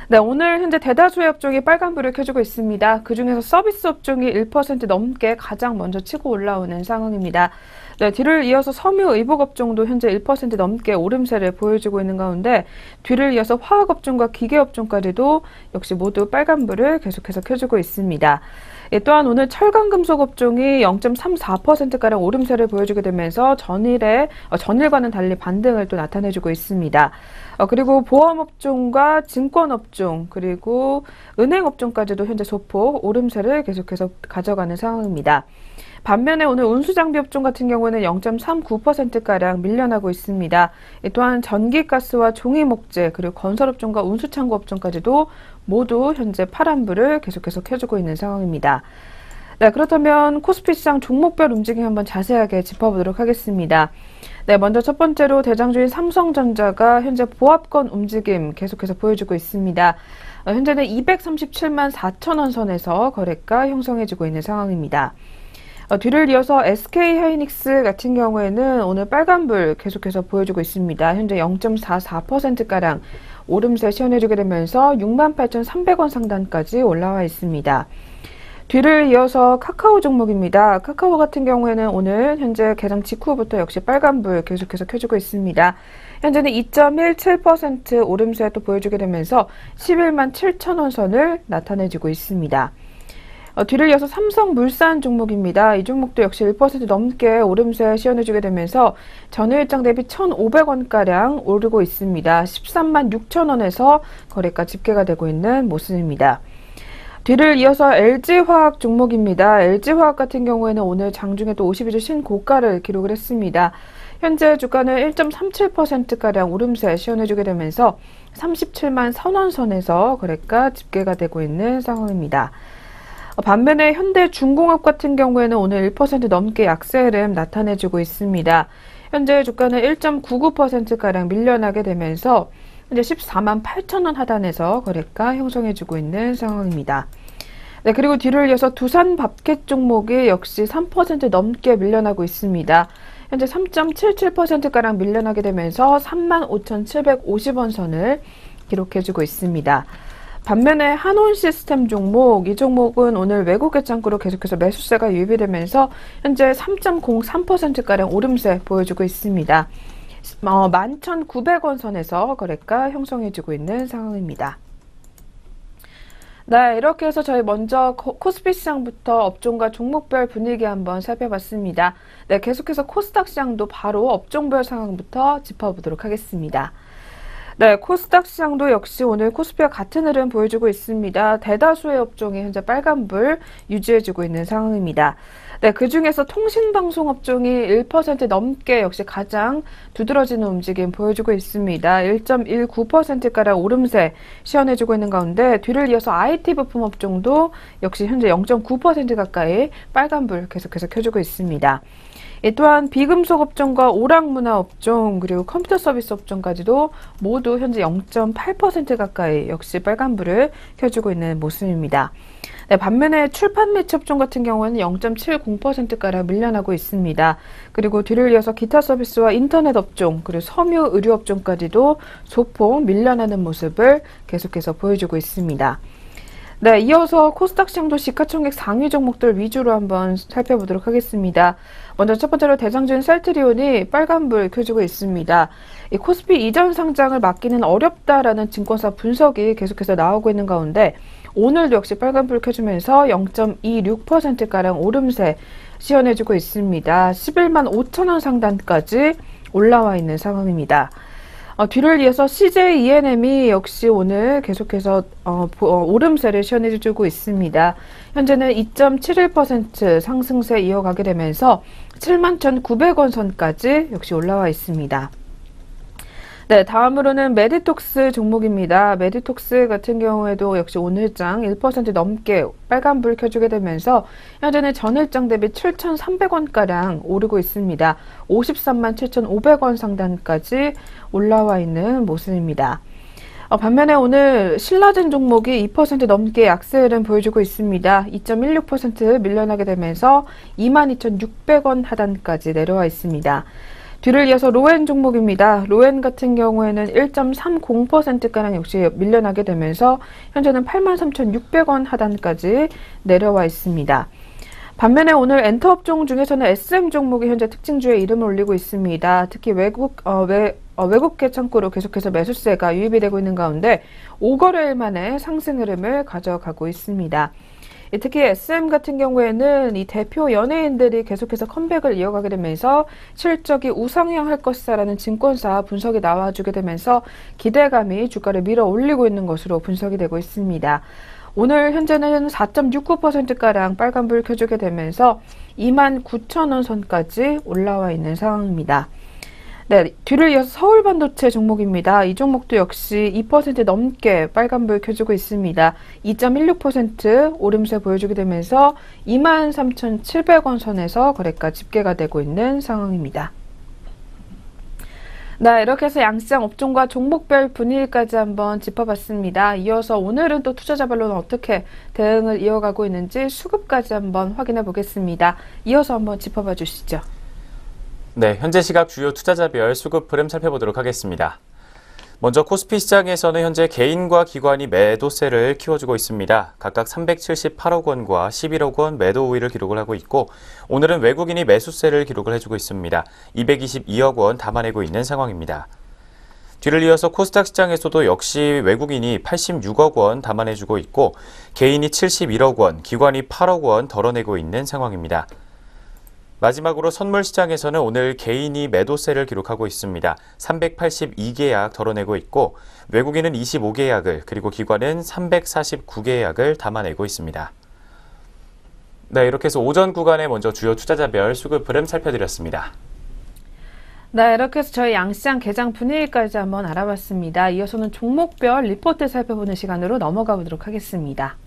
네, 오늘 현재 대다수의 업종이 빨간불을 켜주고 있습니다. 그중에서 서비스 업종이 1% 넘게 가장 먼저 치고 올라오는 상황입니다. 네, 뒤를 이어서 섬유 의복 업종도 현재 1% 넘게 오름세를 보여주고 있는 가운데 뒤를 이어서 화학 업종과 기계 업종까지도 역시 모두 빨간불을 계속해서 켜주고 있습니다. 또한 오늘 철강금속 업종이 0.34%가량 오름세를 보여주게 되면서 전일과는 달리 반등을 또 나타내주고 있습니다. 그리고 보험 업종과 증권 업종 그리고 은행 업종까지도 현재 소폭 오름세를 계속해서 가져가는 상황입니다. 반면에 오늘 운수장비 업종 같은 경우에는 0.39%가량 밀려나고 있습니다. 또한 전기가스와 종이목재 그리고 건설업종과 운수창고 업종까지도 모두 현재 파란불을 계속해서 켜주고 있는 상황입니다. 네, 그렇다면 코스피 시장 종목별 움직임 한번 자세하게 짚어보도록 하겠습니다. 네, 먼저 첫 번째로 대장주인 삼성전자가 현재 보합권 움직임 계속해서 보여주고 있습니다. 현재는 237만 4천 원 선에서 거래가 형성해지고 있는 상황입니다. 뒤를 이어서 SK하이닉스 같은 경우에는 오늘 빨간불 계속해서 보여주고 있습니다. 현재 0.44%가량 오름세 시현해주게 되면서 68,300원 상단까지 올라와 있습니다. 뒤를 이어서 카카오 종목입니다. 카카오 같은 경우에는 오늘 현재 개장 직후부터 역시 빨간불 계속해서 켜주고 있습니다. 현재는 2.17% 오름세 또 보여주게 되면서 11만 7천 원 선을 나타내주고 있습니다. 뒤를 이어서 삼성물산 종목입니다. 이 종목도 역시 1% 넘게 오름세 시현해주게 되면서 전일장 대비 1,500원가량 오르고 있습니다. 13만 6천 원에서 거래가 집계가 되고 있는 모습입니다. 뒤를 이어서 LG화학 종목입니다. LG화학 같은 경우에는 오늘 장중에 또 52주 신고가를 기록을 했습니다. 현재 주가는 1.37%가량 오름세 시현해주게 되면서 37만 1,000원 선에서 거래가 집계가 되고 있는 상황입니다. 반면에 현대중공업 같은 경우에는 오늘 1% 넘게 약세 흐름 나타내주고 있습니다. 현재 주가는 1.99%가량 밀려나게 되면서 현재 14만 8천 원 하단에서 거래가 형성해주고 있는 상황입니다. 네, 그리고 뒤를 이어서 두산 밥켓 종목이 역시 3% 넘게 밀려나고 있습니다. 현재 3.77%가량 밀려나게 되면서 35,750원 선을 기록해주고 있습니다. 반면에 한온시스템 종목, 이 종목은 오늘 외국계 창구로 계속해서 매수세가 유입이 되면서 현재 3.03%가량 오름세 보여주고 있습니다. 11,900원 선에서 거래가 형성해주고 있는 상황입니다. 네, 이렇게 해서 저희 먼저 코스피 시장부터 업종과 종목별 분위기 한번 살펴봤습니다. 네, 계속해서 코스닥 시장도 바로 업종별 상황부터 짚어보도록 하겠습니다. 네, 코스닥 시장도 역시 오늘 코스피와 같은 흐름 보여주고 있습니다. 대다수의 업종이 현재 빨간불 유지해주고 있는 상황입니다. 네, 그중에서 통신방송 업종이 1% 넘게 역시 가장 두드러지는 움직임 보여주고 있습니다. 1.19%가량 오름세 시현해주고 있는 가운데 뒤를 이어서 IT 부품 업종도 역시 현재 0.9% 가까이 빨간불 계속해서 켜주고 있습니다. 또한 비금속 업종과 오락문화 업종 그리고 컴퓨터 서비스 업종까지도 모두 현재 0.8% 가까이 역시 빨간불을 켜주고 있는 모습입니다. 네, 반면에 출판 매체 업종 같은 경우는 0.70%가량 밀려나고 있습니다. 그리고 뒤를 이어서 기타 서비스와 인터넷 업종 그리고 섬유 의류 업종까지도 소폭 밀려나는 모습을 계속해서 보여주고 있습니다. 네, 이어서 코스닥 시장도 시가총액 상위 종목들 위주로 한번 살펴보도록 하겠습니다. 먼저 첫 번째로 대장주인 셀트리온이 빨간불 켜주고 있습니다. 이 코스피 이전 상장을 막기는 어렵다라는 증권사 분석이 계속해서 나오고 있는 가운데 오늘도 역시 빨간불 켜주면서 0.26%가량 오름세 시현해주고 있습니다. 11만 5천 원 상단까지 올라와 있는 상황입니다. 뒤를 이어서 CJ ENM이 역시 오늘 계속해서 오름세를 시현해주고 있습니다. 현재는 2.71% 상승세 이어가게 되면서 71,900원 선까지 역시 올라와 있습니다. 네, 다음으로는 메디톡스 종목입니다. 메디톡스 같은 경우에도 역시 오늘장 1% 넘게 빨간불 켜주게 되면서 현재는 전일장 대비 7,300원가량 오르고 있습니다. 53만 7,500원 상단까지 올라와 있는 모습입니다. 반면에 오늘 신라젠 종목이 2% 넘게 약세 흐름 보여주고 있습니다. 2.16% 밀려나게 되면서 22,600원 하단까지 내려와 있습니다. 뒤를 이어서 로엔 종목입니다. 로엔 같은 경우에는 1.30%가량 역시 밀려나게 되면서 현재는 83,600원 하단까지 내려와 있습니다. 반면에 오늘 엔터업종 중에서는 SM 종목이 현재 특징주에 이름을 올리고 있습니다. 특히 외국계 창구로 계속해서 매수세가 유입이 되고 있는 가운데 5거래일 만에 상승 흐름을 가져가고 있습니다. 특히 SM 같은 경우에는 이 대표 연예인들이 계속해서 컴백을 이어가게 되면서 실적이 우상향할 것이라는 증권사 분석이 나와주게 되면서 기대감이 주가를 밀어 올리고 있는 것으로 분석이 되고 있습니다. 오늘 현재는 4.69%가량 빨간불 켜주게 되면서 29,000원 선까지 올라와 있는 상황입니다. 네, 뒤를 이어서 서울반도체 종목입니다. 이 종목도 역시 2% 넘게 빨간불 켜주고 있습니다. 2.16% 오름세 보여주게 되면서 23,700원 선에서 거래가 집계가 되고 있는 상황입니다. 네, 이렇게 해서 양시장 업종과 종목별 분위기까지 한번 짚어봤습니다. 이어서 오늘은 또 투자자별로는 어떻게 대응을 이어가고 있는지 수급까지 한번 확인해 보겠습니다. 이어서 한번 짚어봐 주시죠. 네, 현재 시각 주요 투자자별 수급 흐름 살펴보도록 하겠습니다. 먼저 코스피 시장에서는 현재 개인과 기관이 매도세를 키워주고 있습니다. 각각 378억 원과 11억 원 매도 우위를 기록을 하고 있고 오늘은 외국인이 매수세를 기록을 해주고 있습니다. 222억 원 담아내고 있는 상황입니다. 뒤를 이어서 코스닥 시장에서도 역시 외국인이 86억 원 담아내주고 있고 개인이 71억 원, 기관이 8억 원 덜어내고 있는 상황입니다. 마지막으로 선물 시장에서는 오늘 개인이 매도세를 기록하고 있습니다. 382계약 덜어내고 있고 외국인은 25계약을 그리고 기관은 349계약을 담아내고 있습니다. 네, 이렇게 해서 오전 구간에 먼저 주요 투자자별 수급 흐름 살펴드렸습니다. 네, 이렇게 해서 저희 양시장 개장 분위기까지 한번 알아봤습니다. 이어서는 종목별 리포트 살펴보는 시간으로 넘어가 보도록 하겠습니다.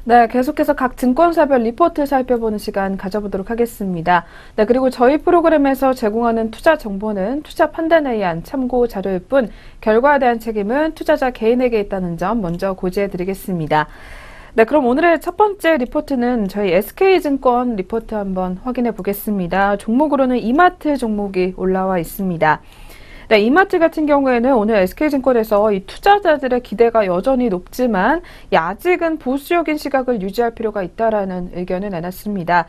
네, 계속해서 각 증권사별 리포트 살펴보는 시간 가져보도록 하겠습니다. 네, 그리고 저희 프로그램에서 제공하는 투자 정보는 투자 판단에 의한 참고 자료일 뿐 결과에 대한 책임은 투자자 개인에게 있다는 점 먼저 고지해드리겠습니다. 네, 그럼 오늘의 첫 번째 리포트는 저희 SK증권 리포트 한번 확인해 보겠습니다. 종목으로는 이마트 종목이 올라와 있습니다. 네, 이마트 같은 경우에는 오늘 SK증권에서 이 투자자들의 기대가 여전히 높지만 아직은 보수적인 시각을 유지할 필요가 있다라는 의견을 내놨습니다.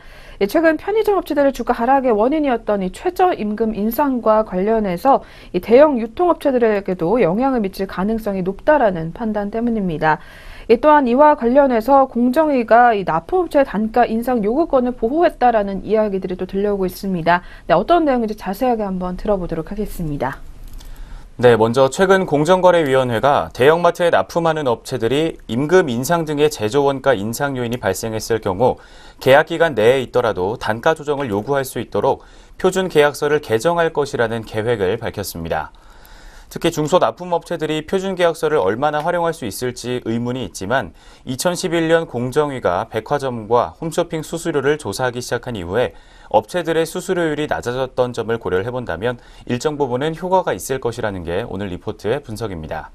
최근 편의점 업체들의 주가 하락의 원인이었던 이 최저임금 인상과 관련해서 이 대형 유통업체들에게도 영향을 미칠 가능성이 높다라는 판단 때문입니다. 또한 이와 관련해서 공정위가 이 납품업체의 단가 인상 요구권을 보호했다라는 이야기들이 또 들려오고 있습니다. 네, 어떤 내용인지 자세하게 한번 들어보도록 하겠습니다. 네, 먼저 최근 공정거래위원회가 대형마트에 납품하는 업체들이 임금 인상 등의 제조원가 인상 요인이 발생했을 경우 계약 기간 내에 있더라도 단가 조정을 요구할 수 있도록 표준 계약서를 개정할 것이라는 계획을 밝혔습니다. 특히 중소납품업체들이 표준계약서를 얼마나 활용할 수 있을지 의문이 있지만 2011년 공정위가 백화점과 홈쇼핑 수수료를 조사하기 시작한 이후에 업체들의 수수료율이 낮아졌던 점을 고려를 해본다면 일정 부분은 효과가 있을 것이라는 게 오늘 리포트의 분석입니다.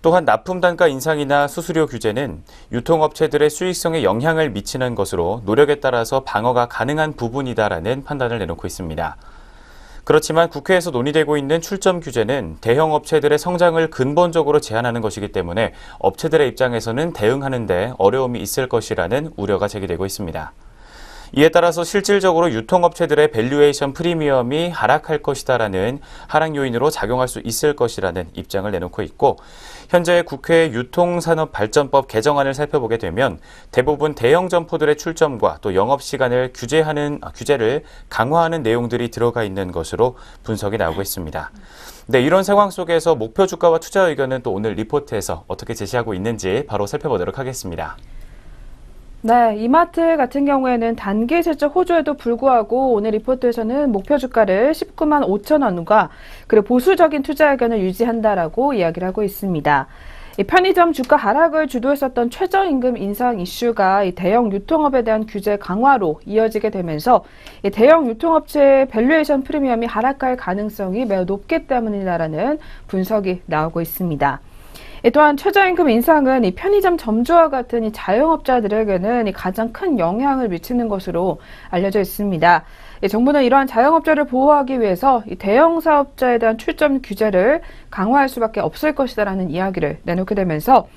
또한 납품 단가 인상이나 수수료 규제는 유통업체들의 수익성에 영향을 미치는 것으로 노력에 따라서 방어가 가능한 부분이다라는 판단을 내놓고 있습니다. 그렇지만 국회에서 논의되고 있는 출점 규제는 대형 업체들의 성장을 근본적으로 제한하는 것이기 때문에 업체들의 입장에서는 대응하는 데 어려움이 있을 것이라는 우려가 제기되고 있습니다. 이에 따라서 실질적으로 유통업체들의 밸류에이션 프리미엄이 하락할 것이다라는 하락 요인으로 작용할 수 있을 것이라는 입장을 내놓고 있고, 현재 국회 유통산업발전법 개정안을 살펴보게 되면 대부분 대형 점포들의 출점과 또 영업시간을 규제를 강화하는 내용들이 들어가 있는 것으로 분석이 나오고 있습니다. 네, 이런 상황 속에서 목표 주가와 투자 의견은 또 오늘 리포트에서 어떻게 제시하고 있는지 바로 살펴보도록 하겠습니다. 네, 이마트 같은 경우에는 단기 실적 호조에도 불구하고 오늘 리포트에서는 목표 주가를 19만 5천 원과 그리고 보수적인 투자 의견을 유지한다라고 이야기를 하고 있습니다. 이 편의점 주가 하락을 주도했었던 최저임금 인상 이슈가 이 대형 유통업에 대한 규제 강화로 이어지게 되면서 이 대형 유통업체의 밸류에이션 프리미엄이 하락할 가능성이 매우 높기 때문이다라는 분석이 나오고 있습니다. 또한 최저임금 인상은 이 편의점 점주와 같은 이 자영업자들에게는 가장 큰 영향을 미치는 것으로 알려져 있습니다. 정부는 이러한 자영업자를 보호하기 위해서 이 대형 사업자에 대한 출점 규제를 강화할 수밖에 없을 것이다라는 이야기를 내놓게 되면서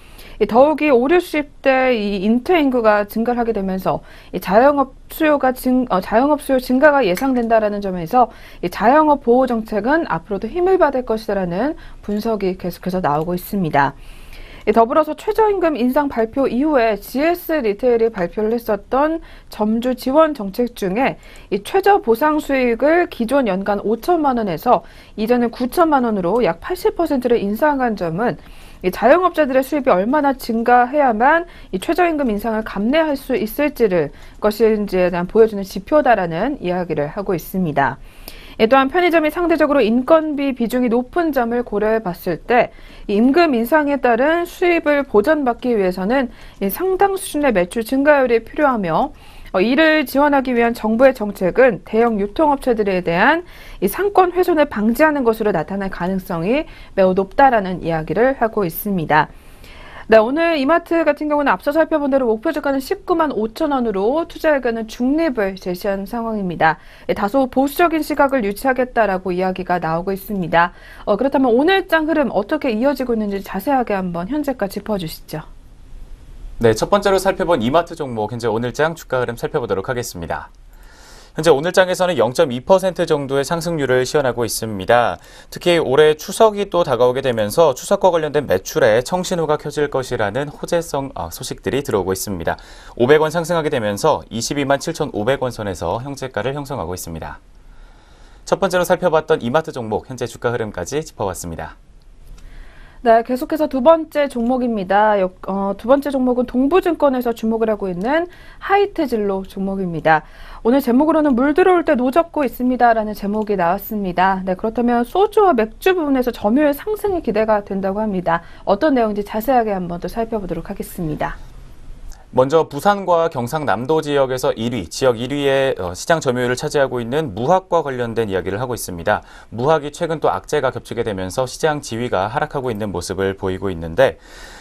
더욱이 5, 60대 이 인퇴 인구가 증가를 하게 되면서 이 자영업 수요 증가가 예상된다라는 점에서 이 자영업 보호 정책은 앞으로도 힘을 받을 것이다라는 분석이 계속해서 나오고 있습니다. 더불어서 최저임금 인상 발표 이후에 GS 리테일이 발표를 했었던 점주 지원 정책 중에 이 최저 보상 수익을 기존 연간 5천만 원에서 이제는 9천만 원으로 약 80%를 인상한 점은 이 자영업자들의 수입이 얼마나 증가해야만 이 최저임금 인상을 감내할 수 있을지를 것인지에 대한 보여주는 지표다라는 이야기를 하고 있습니다. 또한 편의점이 상대적으로 인건비 비중이 높은 점을 고려해 봤을 때 임금 인상에 따른 수입을 보전받기 위해서는 상당 수준의 매출 증가율이 필요하며 이를 지원하기 위한 정부의 정책은 대형 유통업체들에 대한 이 상권 훼손을 방지하는 것으로 나타날 가능성이 매우 높다라는 이야기를 하고 있습니다. 네, 오늘 이마트 같은 경우는 앞서 살펴본 대로 목표 주가는 19만 5천 원으로 투자 의견은 중립을 제시한 상황입니다. 다소 보수적인 시각을 유지하겠다라고 이야기가 나오고 있습니다. 그렇다면 오늘장 흐름 어떻게 이어지고 있는지 자세하게 한번 현재가 짚어주시죠. 네, 첫 번째로 살펴본 이마트 종목, 현재 오늘장 주가 흐름 살펴보도록 하겠습니다. 현재 오늘장에서는 0.2% 정도의 상승률을 시현하고 있습니다. 특히 올해 추석이 또 다가오게 되면서 추석과 관련된 매출에 청신호가 켜질 것이라는 호재성 소식들이 들어오고 있습니다. 500원 상승하게 되면서 22만 7,500원 선에서 현재가를 형성하고 있습니다. 첫 번째로 살펴봤던 이마트 종목, 현재 주가 흐름까지 짚어봤습니다. 네, 계속해서 두 번째 종목입니다. 두 번째 종목은 동부증권에서 주목을 하고 있는 하이트진로 종목입니다. 오늘 제목으로는 물 들어올 때 노젓고 있습니다라는 제목이 나왔습니다. 네, 그렇다면 소주와 맥주 부분에서 점유율 상승이 기대가 된다고 합니다. 어떤 내용인지 자세하게 한번 또 살펴보도록 하겠습니다. 먼저 부산과 경상남도 지역에서 1위, 지역 1위의 시장 점유율을 차지하고 있는 무학과 관련된 이야기를 하고 있습니다. 무학이 최근 또 악재가 겹치게 되면서 시장 지위가 하락하고 있는 모습을 보이고 있는데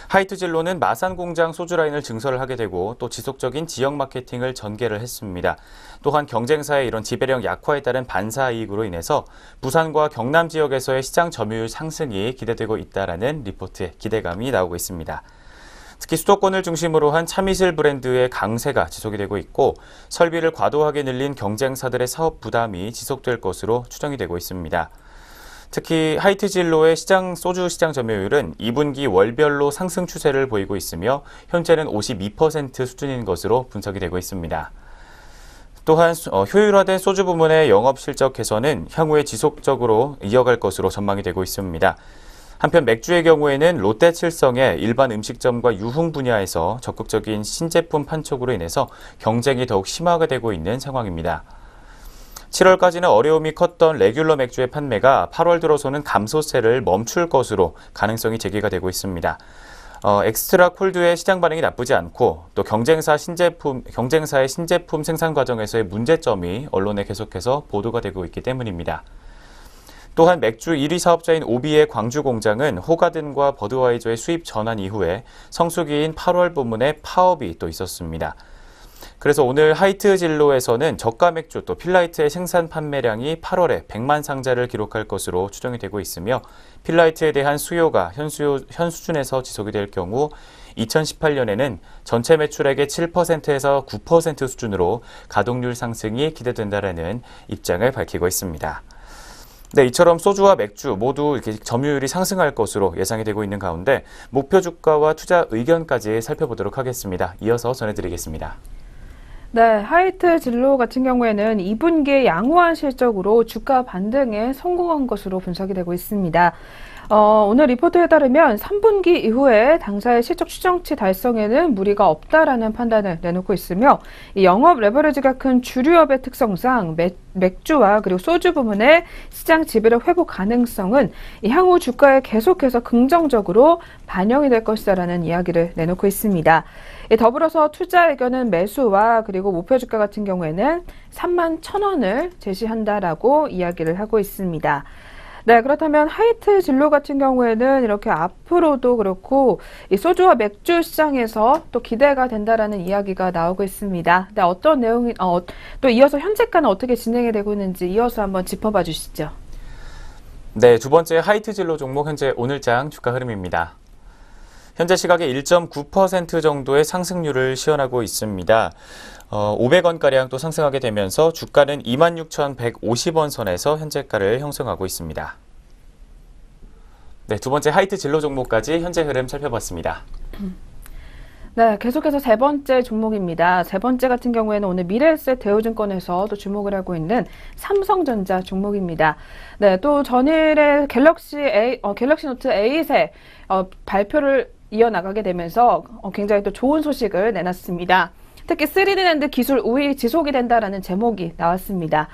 하이트진로는 마산공장 소주라인을 증설을 하게 되고 또 지속적인 지역 마케팅을 전개를 했습니다. 또한 경쟁사의 이런 지배력 약화에 따른 반사이익으로 인해서 부산과 경남 지역에서의 시장 점유율 상승이 기대되고 있다라는 리포트에 기대감이 나오고 있습니다. 특히 수도권을 중심으로 한 참이슬 브랜드의 강세가 지속이 되고 있고 설비를 과도하게 늘린 경쟁사들의 사업 부담이 지속될 것으로 추정이 되고 있습니다. 특히 하이트진로의 소주 시장 점유율은 2분기 월별로 상승 추세를 보이고 있으며 현재는 52% 수준인 것으로 분석이 되고 있습니다. 또한 효율화된 소주 부문의 영업 실적 개선은 향후에 지속적으로 이어갈 것으로 전망이 되고 있습니다. 한편 맥주의 경우에는 롯데칠성의 일반 음식점과 유흥 분야에서 적극적인 신제품 판촉으로 인해서 경쟁이 더욱 심화가 되고 있는 상황입니다. 7월까지는 어려움이 컸던 레귤러 맥주의 판매가 8월 들어서는 감소세를 멈출 것으로 가능성이 제기가 되고 있습니다. 엑스트라 콜드의 시장 반응이 나쁘지 않고 또 경쟁사의 신제품 생산 과정에서의 문제점이 언론에 계속해서 보도가 되고 있기 때문입니다. 또한 맥주 1위 사업자인 오비의 광주 공장은 호가든과 버드와이저의 수입 전환 이후에 성수기인 8월 부문에 파업이 또 있었습니다. 그래서 오늘 하이트진로에서는 저가 맥주 또 필라이트의 생산 판매량이 8월에 100만 상자를 기록할 것으로 추정이 되고 있으며 필라이트에 대한 수요가 현 수준에서 지속이 될 경우 2018년에는 전체 매출액의 7%에서 9% 수준으로 가동률 상승이 기대된다라는 입장을 밝히고 있습니다. 네, 이처럼 소주와 맥주 모두 이렇게 점유율이 상승할 것으로 예상이 되고 있는 가운데 목표 주가와 투자 의견까지 살펴보도록 하겠습니다. 이어서 전해드리겠습니다. 네, 하이트진로 같은 경우에는 2분기에 양호한 실적으로 주가 반등에 성공한 것으로 분석이 되고 있습니다. 오늘 리포트에 따르면 3분기 이후에 당사의 실적 추정치 달성에는 무리가 없다라는 판단을 내놓고 있으며 이 영업 레버리지가 큰 주류업의 특성상 맥주와 그리고 소주 부문의 시장 지배력 회복 가능성은 이 향후 주가에 계속해서 긍정적으로 반영이 될 것이다라는 이야기를 내놓고 있습니다. 더불어서 투자 의견은 매수와 그리고 목표 주가 같은 경우에는 31,000원을 제시한다라고 이야기를 하고 있습니다. 네, 그렇다면 하이트진로 같은 경우에는 이렇게 앞으로도 그렇고 이 소주와 맥주 시장에서 또 기대가 된다라는 이야기가 나오고 있습니다. 네, 어떤 내용이 또 이어서 현재가는 어떻게 진행이 되고 있는지 이어서 한번 짚어봐 주시죠. 네, 두 번째 하이트진로 종목 현재 오늘장 주가 흐름입니다. 현재 시각에 1.9% 정도의 상승률을 시현하고 있습니다. 500원가량 또 상승하게 되면서 주가는 26,150원 선에서 현재가를 형성하고 있습니다. 네, 두 번째 하이트진로 종목까지 현재 흐름 살펴봤습니다. 네, 계속해서 세 번째 종목입니다. 세 번째 같은 경우에는 오늘 미래에셋 대우증권에서 또 주목을 하고 있는 삼성전자 종목입니다. 네, 또 전일에 갤럭시 노트 8의 발표를 이어나가게 되면서 굉장히 또 좋은 소식을 내놨습니다. 특히 3D 낸드 기술 우위 지속이 된다라는 제목이 나왔습니다.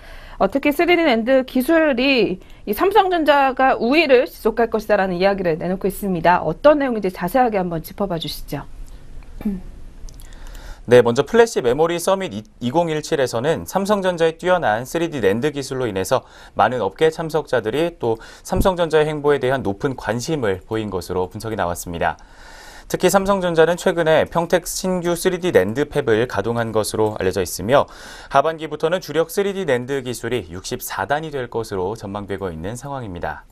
특히 3D 낸드 기술이 이 삼성전자가 우위를 지속할 것이다라는 이야기를 내놓고 있습니다. 어떤 내용인지 자세하게 한번 짚어봐 주시죠. 네, 먼저 플래시 메모리 서밋 2017에서는 삼성전자의 뛰어난 3D 낸드 기술로 인해서 많은 업계 참석자들이 또 삼성전자의 행보에 대한 높은 관심을 보인 것으로 분석이 나왔습니다. 특히 삼성전자는 최근에 평택 신규 3D 낸드 팹을 가동한 것으로 알려져 있으며 하반기부터는 주력 3D 낸드 기술이 64단이 될 것으로 전망되고 있는 상황입니다.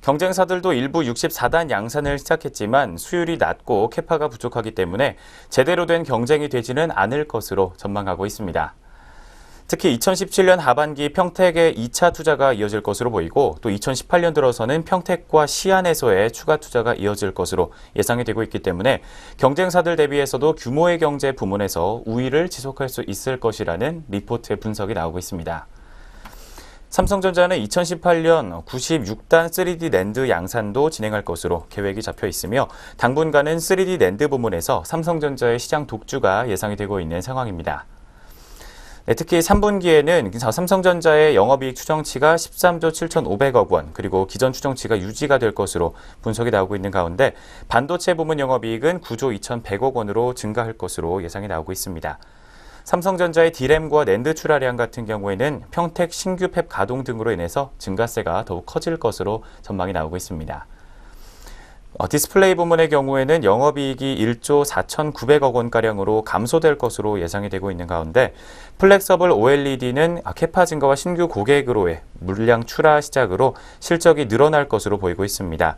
경쟁사들도 일부 64단 양산을 시작했지만 수율이 낮고 캐파가 부족하기 때문에 제대로 된 경쟁이 되지는 않을 것으로 전망하고 있습니다. 특히 2017년 하반기 평택의 2차 투자가 이어질 것으로 보이고 또 2018년 들어서는 평택과 시안에서의 추가 투자가 이어질 것으로 예상이 되고 있기 때문에 경쟁사들 대비해서도 규모의 경제 부문에서 우위를 지속할 수 있을 것이라는 리포트의 분석이 나오고 있습니다. 삼성전자는 2018년 96단 3D 낸드 양산도 진행할 것으로 계획이 잡혀 있으며 당분간은 3D 낸드 부문에서 삼성전자의 시장 독주가 예상이 되고 있는 상황입니다. 네, 특히 3분기에는 삼성전자의 영업이익 추정치가 13조 7,500억 원, 그리고 기존 추정치가 유지가 될 것으로 분석이 나오고 있는 가운데 반도체 부문 영업이익은 9조 2,100억 원으로 증가할 것으로 예상이 나오고 있습니다. 삼성전자의 D램과 낸드 출하량 같은 경우에는 평택 신규 팹 가동 등으로 인해서 증가세가 더욱 커질 것으로 전망이 나오고 있습니다. 디스플레이 부문의 경우에는 영업이익이 1조 4,900억 원가량으로 감소될 것으로 예상이 되고 있는 가운데 플렉서블 OLED는 캐파 증가와 신규 고객으로의 물량 출하 시작으로 실적이 늘어날 것으로 보이고 있습니다.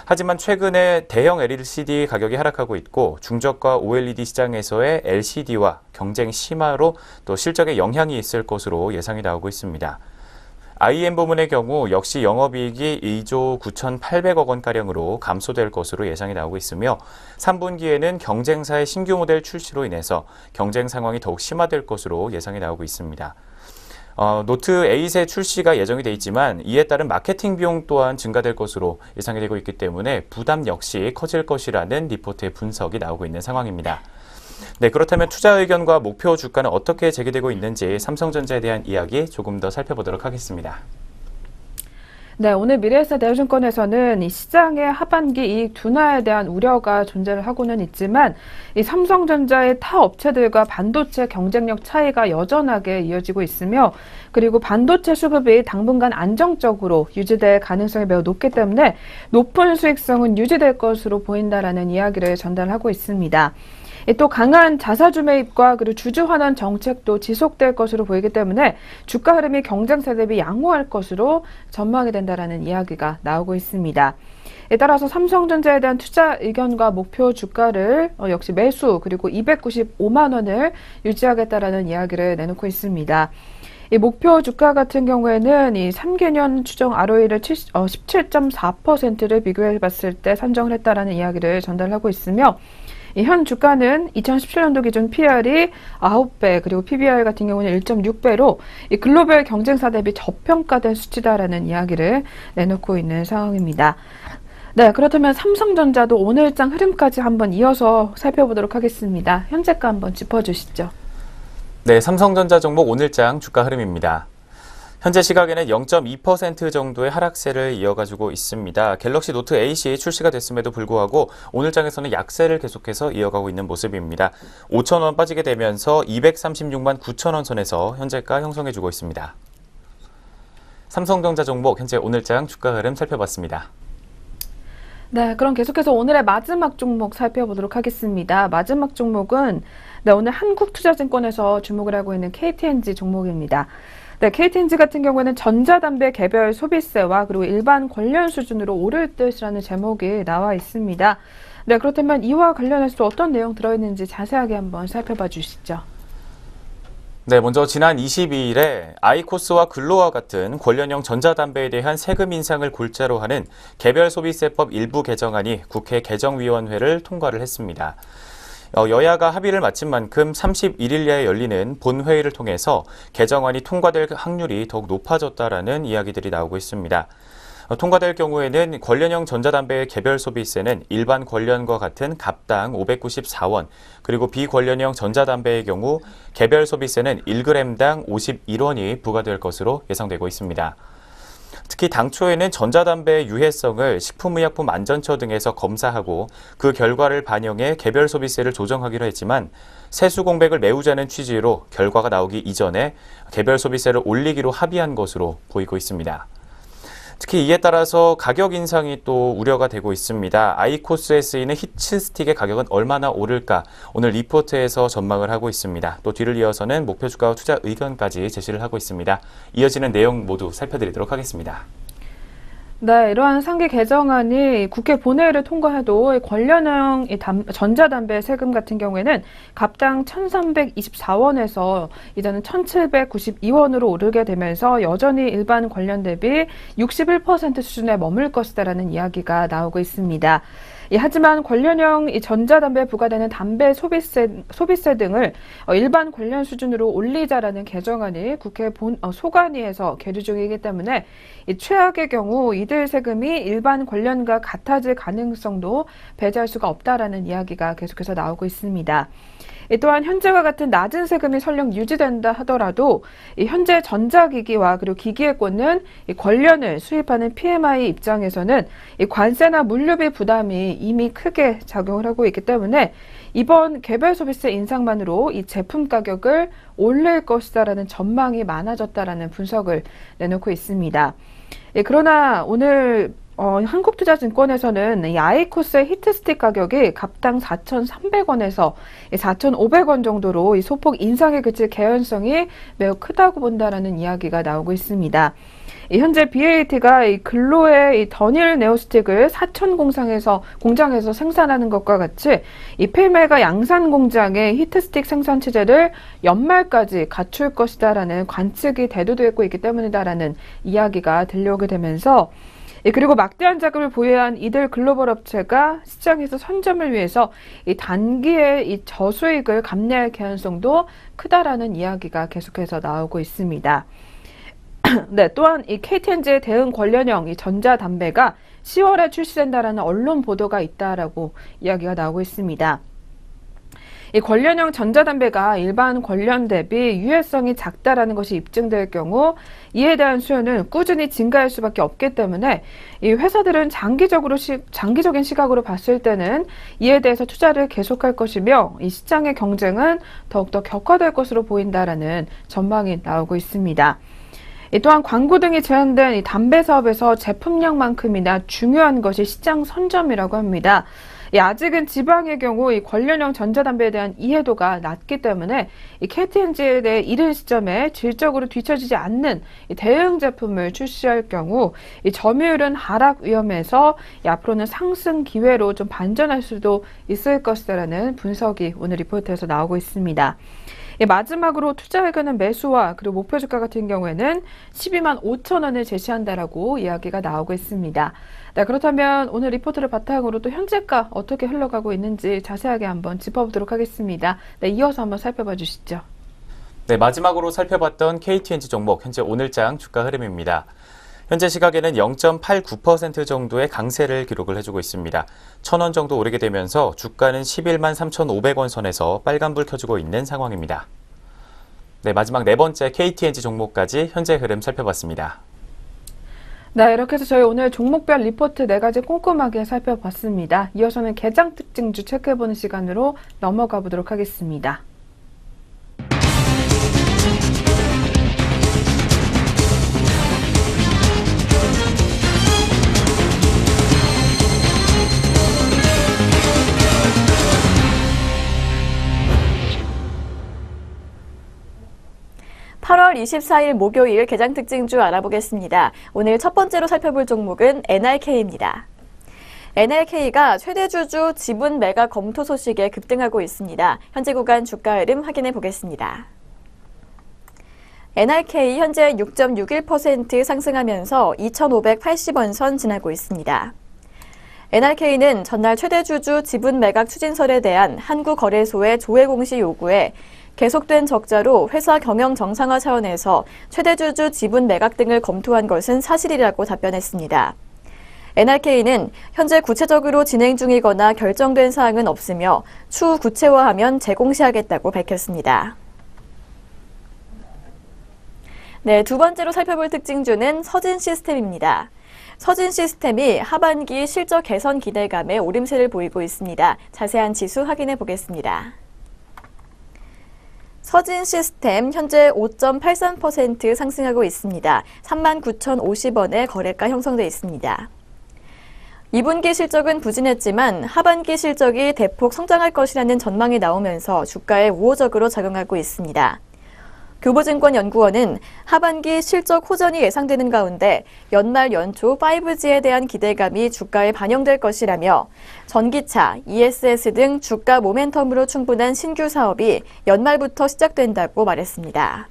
하지만 최근에 대형 LCD 가격이 하락하고 있고 중저가 OLED 시장에서의 LCD와 경쟁 심화로 또 실적에 영향이 있을 것으로 예상이 나오고 있습니다. IM 부문의 경우 역시 영업이익이 2조 9,800억 원가량으로 감소될 것으로 예상이 나오고 있으며 3분기에는 경쟁사의 신규 모델 출시로 인해서 경쟁 상황이 더욱 심화될 것으로 예상이 나오고 있습니다. 노트 8의 출시가 예정이 돼 있지만 이에 따른 마케팅 비용 또한 증가될 것으로 예상이 되고 있기 때문에 부담 역시 커질 것이라는 리포트의 분석이 나오고 있는 상황입니다. 네, 그렇다면 투자 의견과 목표 주가는 어떻게 제기되고 있는지 삼성전자에 대한 이야기 조금 더 살펴보도록 하겠습니다. 네, 오늘 미래에셋대우증권에서는 이 시장의 하반기 이익 둔화에 대한 우려가 존재를 하고는 있지만 이 삼성전자의 타 업체들과 반도체 경쟁력 차이가 여전하게 이어지고 있으며 그리고 반도체 수급이 당분간 안정적으로 유지될 가능성이 매우 높기 때문에 높은 수익성은 유지될 것으로 보인다라는 이야기를 전달하고 있습니다. 또 강한 자사주 매입과 그리고 주주 환원 정책도 지속될 것으로 보이기 때문에 주가 흐름이 경쟁사 대비 양호할 것으로 전망이 된다라는 이야기가 나오고 있습니다. 따라서 삼성전자에 대한 투자 의견과 목표 주가를 역시 매수 그리고 295만 원을 유지하겠다라는 이야기를 내놓고 있습니다. 이 목표 주가 같은 경우에는 이 3개년 추정 ROE를 17.4%를 비교해 봤을 때 산정을 했다라는 이야기를 전달하고 있으며 현 주가는 2017년도 기준 PR이 9배 그리고 PBR 같은 경우는 1.6배로 이 글로벌 경쟁사 대비 저평가된 수치다라는 이야기를 내놓고 있는 상황입니다. 네, 그렇다면 삼성전자도 오늘장 흐름까지 한번 이어서 살펴보도록 하겠습니다. 현재가 한번 짚어주시죠. 네, 삼성전자 종목 오늘장 주가 흐름입니다. 현재 시각에는 0.2% 정도의 하락세를 이어가지고 있습니다. 갤럭시 노트 8이 출시가 됐음에도 불구하고 오늘장에서는 약세를 계속해서 이어가고 있는 모습입니다. 5,000원 빠지게 되면서 236만 9천원 선에서 현재가 형성해주고 있습니다. 삼성전자 종목 현재 오늘장 주가 흐름 살펴봤습니다. 네, 그럼 계속해서 오늘의 마지막 종목 살펴보도록 하겠습니다. 마지막 종목은 오늘 한국투자증권에서 주목을 하고 있는 KTNG 종목입니다. 네, KTNG 같은 경우에는 전자담배 개별 소비세와 그리고 일반 관련 수준으로 오를 듯이라는 제목이 나와 있습니다. 네, 그렇다면 이와 관련해서 어떤 내용 들어있는지 자세하게 한번 살펴봐 주시죠. 네, 먼저 지난 22일에 아이코스와 글로와 같은 관련형 전자담배에 대한 세금 인상을 골자로 하는 개별소비세법 일부 개정안이 국회 개정위원회를 통과를 했습니다. 여야가 합의를 마친 만큼 31일 내에 열리는 본회의를 통해서 개정안이 통과될 확률이 더욱 높아졌다라는 이야기들이 나오고 있습니다. 통과될 경우에는 관련형 전자담배의 개별 소비세는 일반 관련과 같은 갑당 594원, 그리고 비관련형 전자담배의 경우 개별 소비세는 1g당 51원이 부과될 것으로 예상되고 있습니다. 특히 당초에는 전자담배의 유해성을 식품의약품안전처 등에서 검사하고 그 결과를 반영해 개별 소비세를 조정하기로 했지만 세수 공백을 메우자는 취지로 결과가 나오기 이전에 개별 소비세를 올리기로 합의한 것으로 보이고 있습니다. 특히 이에 따라서 가격 인상이 또 우려가 되고 있습니다. 아이코스에 쓰이는 히트스틱의 가격은 얼마나 오를까 오늘 리포트에서 전망을 하고 있습니다. 또 뒤를 이어서는 목표 주가와 투자 의견까지 제시를 하고 있습니다. 이어지는 내용 모두 살펴드리도록 하겠습니다. 네, 이러한 상기 개정안이 국회 본회의를 통과해도 관련형 전자담배 세금 같은 경우에는 갑당 1,324원에서 이제는 1,792원으로 오르게 되면서 여전히 일반 관련 대비 61% 수준에 머물 것이다라는 이야기가 나오고 있습니다. 하지만 관련형 전자담배에 부과되는 담배 소비세 등을 일반 관련 수준으로 올리자라는 개정안이 국회 소관위에서 계류 중이기 때문에 최악의 경우 이들 세금이 일반 관련과 같아질 가능성도 배제할 수가 없다라는 이야기가 계속해서 나오고 있습니다. 또한 현재와 같은 낮은 세금이 설령 유지된다 하더라도 현재 전자기기와 그리고 기기에 꽂는 관련을 수입하는 PMI 입장에서는 관세나 물류비 부담이 이미 크게 작용을 하고 있기 때문에 이번 개별 소비세 인상만으로 이 제품 가격을 올릴 것이다라는 전망이 많아졌다라는 분석을 내놓고 있습니다. 그러나 오늘 한국투자증권에서는 이 아이코스의 히트스틱 가격이 갑당 4,300원에서 4,500원 정도로 이 소폭 인상에 그칠 개연성이 매우 크다고 본다라는 이야기가 나오고 있습니다. 현재 BAT가 이 근로의 이 더닐 네오스틱을 사천 공장에서 생산하는 것과 같이 이 필메가 양산 공장의 히트스틱 생산 체제를 연말까지 갖출 것이다라는 관측이 대두되고 있기 때문이다라는 이야기가 들려오게 되면서 그리고 막대한 자금을 보유한 이들 글로벌 업체가 시장에서 선점을 위해서 이 단기에 이 저수익을 감내할 개연성도 크다라는 이야기가 계속해서 나오고 있습니다. 네, 또한 이 KT&G의 대응 관련형 이 전자담배가 10월에 출시된다라는 언론 보도가 있다라고 이야기가 나오고 있습니다. 이 관련형 전자담배가 일반 관련 대비 유해성이 작다라는 것이 입증될 경우 이에 대한 수요는 꾸준히 증가할 수밖에 없기 때문에 이 회사들은 장기적인 시각으로 봤을 때는 이에 대해서 투자를 계속할 것이며 이 시장의 경쟁은 더욱더 격화될 것으로 보인다라는 전망이 나오고 있습니다. 또한 광고 등이 제한된 이 담배 사업에서 제품량만큼이나 중요한 것이 시장 선점이라고 합니다. 아직은 지방의 경우 이 관련형 전자담배에 대한 이해도가 낮기 때문에 이 KT&G에 대해 이른 시점에 질적으로 뒤처지지 않는 이 대응 제품을 출시할 경우 이 점유율은 하락 위험해서 앞으로는 상승 기회로 좀 반전할 수도 있을 것이라는 분석이 오늘 리포트에서 나오고 있습니다. 마지막으로 투자의견은 매수와 그리고 목표 주가 같은 경우에는 12만 5천 원을 제시한다라고 이야기가 나오고 있습니다. 네, 그렇다면 오늘 리포트를 바탕으로 또 현재가 어떻게 흘러가고 있는지 자세하게 한번 짚어보도록 하겠습니다. 네, 이어서 한번 살펴봐 주시죠. 네, 마지막으로 살펴봤던 KT&G 종목 현재 오늘장 주가 흐름입니다. 현재 시각에는 0.89% 정도의 강세를 기록을 해주고 있습니다. 1,000원 정도 오르게 되면서 주가는 11만 3,500원 선에서 빨간불 켜주고 있는 상황입니다. 네, 마지막 네 번째 KT&G 종목까지 현재 흐름 살펴봤습니다. 네, 이렇게 해서 저희 오늘 종목별 리포트 4가지 꼼꼼하게 살펴봤습니다. 이어서는 개장 특징주 체크해보는 시간으로 넘어가 보도록 하겠습니다. (8월 24일) 목요일 개장 특징주 알아보겠습니다. 오늘 첫 번째로 살펴볼 종목은 NRK입니다. NRK가 최대 주주 지분 매각 검토 소식에 급등하고 있습니다. 현재 구간 주가 흐름 확인해 보겠습니다. NRK 현재 6.61% 상승하면서 2,580원 선 지나고 있습니다. NRK는 전날 최대 주주 지분 매각 추진설에 대한 한국거래소의 조회 공시 요구에 계속된 적자로 회사 경영 정상화 차원에서 최대 주주 지분 매각 등을 검토한 것은 사실이라고 답변했습니다. NRK는 현재 구체적으로 진행 중이거나 결정된 사항은 없으며 추후 구체화하면 재공시하겠다고 밝혔습니다. 네, 두 번째로 살펴볼 특징주는 서진시스템입니다. 서진시스템이 하반기 실적 개선 기대감에 오름세를 보이고 있습니다. 자세한 지수 확인해 보겠습니다. 서진시스템 현재 5.83% 상승하고 있습니다. 39,050원의 거래가 형성돼 있습니다. 2분기 실적은 부진했지만 하반기 실적이 대폭 성장할 것이라는 전망이 나오면서 주가에 우호적으로 작용하고 있습니다. 교보증권연구원은 하반기 실적 호전이 예상되는 가운데 연말 연초 5G에 대한 기대감이 주가에 반영될 것이라며 전기차, ESS 등 주가 모멘텀으로 충분한 신규 사업이 연말부터 시작된다고 말했습니다.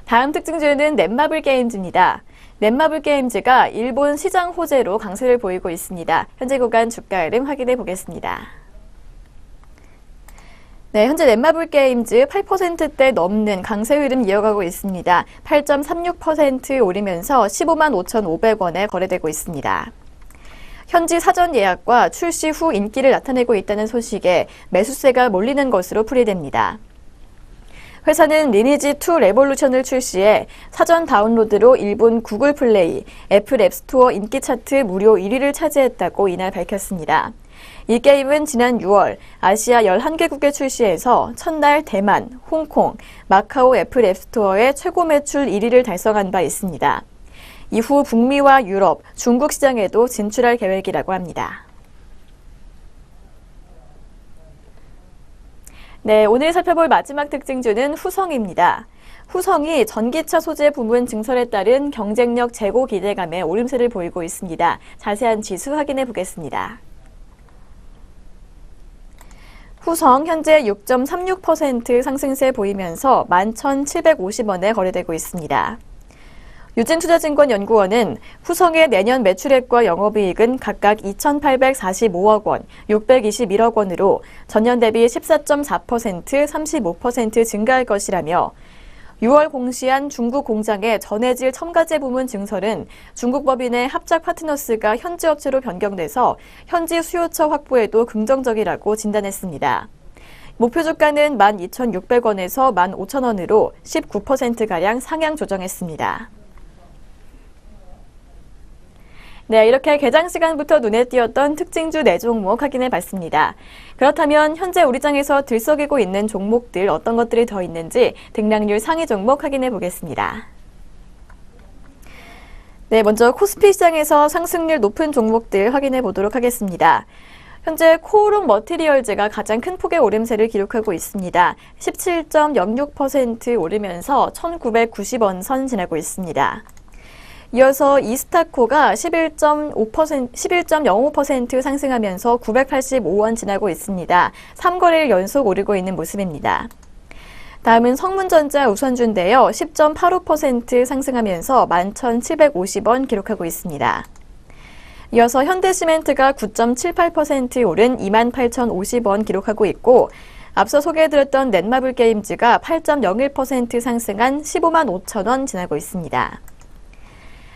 다음 특징주는 넷마블 게임즈입니다. 넷마블 게임즈가 일본 시장 호재로 강세를 보이고 있습니다. 현재 구간 주가 흐름 확인해 보겠습니다. 네, 현재 넷마블 게임즈 8%대 넘는 강세 흐름 이어가고 있습니다. 8.36% 오르면서 15만 5,500원에 거래되고 있습니다. 현지 사전 예약과 출시 후 인기를 나타내고 있다는 소식에 매수세가 몰리는 것으로 풀이됩니다. 회사는 리니지2 레볼루션을 출시해 사전 다운로드로 일본 구글 플레이, 애플 앱스토어 인기 차트 무료 1위를 차지했다고 이날 밝혔습니다. 이 게임은 지난 6월 아시아 11개국에 출시해서 첫날 대만, 홍콩, 마카오 애플 앱스토어의 최고 매출 1위를 달성한 바 있습니다. 이후 북미와 유럽, 중국 시장에도 진출할 계획이라고 합니다. 네, 오늘 살펴볼 마지막 특징주는 후성입니다. 후성이 전기차 소재 부문 증설에 따른 경쟁력 제고 기대감에 오름세를 보이고 있습니다. 자세한 지수 확인해 보겠습니다. 후성 현재 6.36% 상승세 보이면서 11,750원에 거래되고 있습니다. 유진투자증권연구원은 후성의 내년 매출액과 영업이익은 각각 2,845억 원, 621억 원으로 전년 대비 14.4%, 35% 증가할 것이라며 6월 공시한 중국 공장의 전해질 첨가제 부문 증설은 중국 법인의 합작 파트너스가 현지 업체로 변경돼서 현지 수요처 확보에도 긍정적이라고 진단했습니다. 목표 주가는 12,600원에서 15,000원으로 19%가량 상향 조정했습니다. 네, 이렇게 개장 시간부터 눈에 띄었던 특징주 4종목 확인해 봤습니다. 그렇다면 현재 우리 장에서 들썩이고 있는 종목들 어떤 것들이 더 있는지 등락률 상위 종목 확인해 보겠습니다. 네, 먼저 코스피 시장에서 상승률 높은 종목들 확인해 보도록 하겠습니다. 현재 코오롱 머티리얼즈가 가장 큰 폭의 오름세를 기록하고 있습니다. 17.06% 오르면서 1,990원 선 지나고 있습니다. 이어서 이스타코가 11.05% 상승하면서 985원 지나고 있습니다. 3거래일 연속 오르고 있는 모습입니다. 다음은 성문전자 우선주인데요. 10.85% 상승하면서 11,750원 기록하고 있습니다. 이어서 현대시멘트가 9.78% 오른 28,050원 기록하고 있고 앞서 소개해드렸던 넷마블 게임즈가 8.01% 상승한 15만 5천원 지나고 있습니다.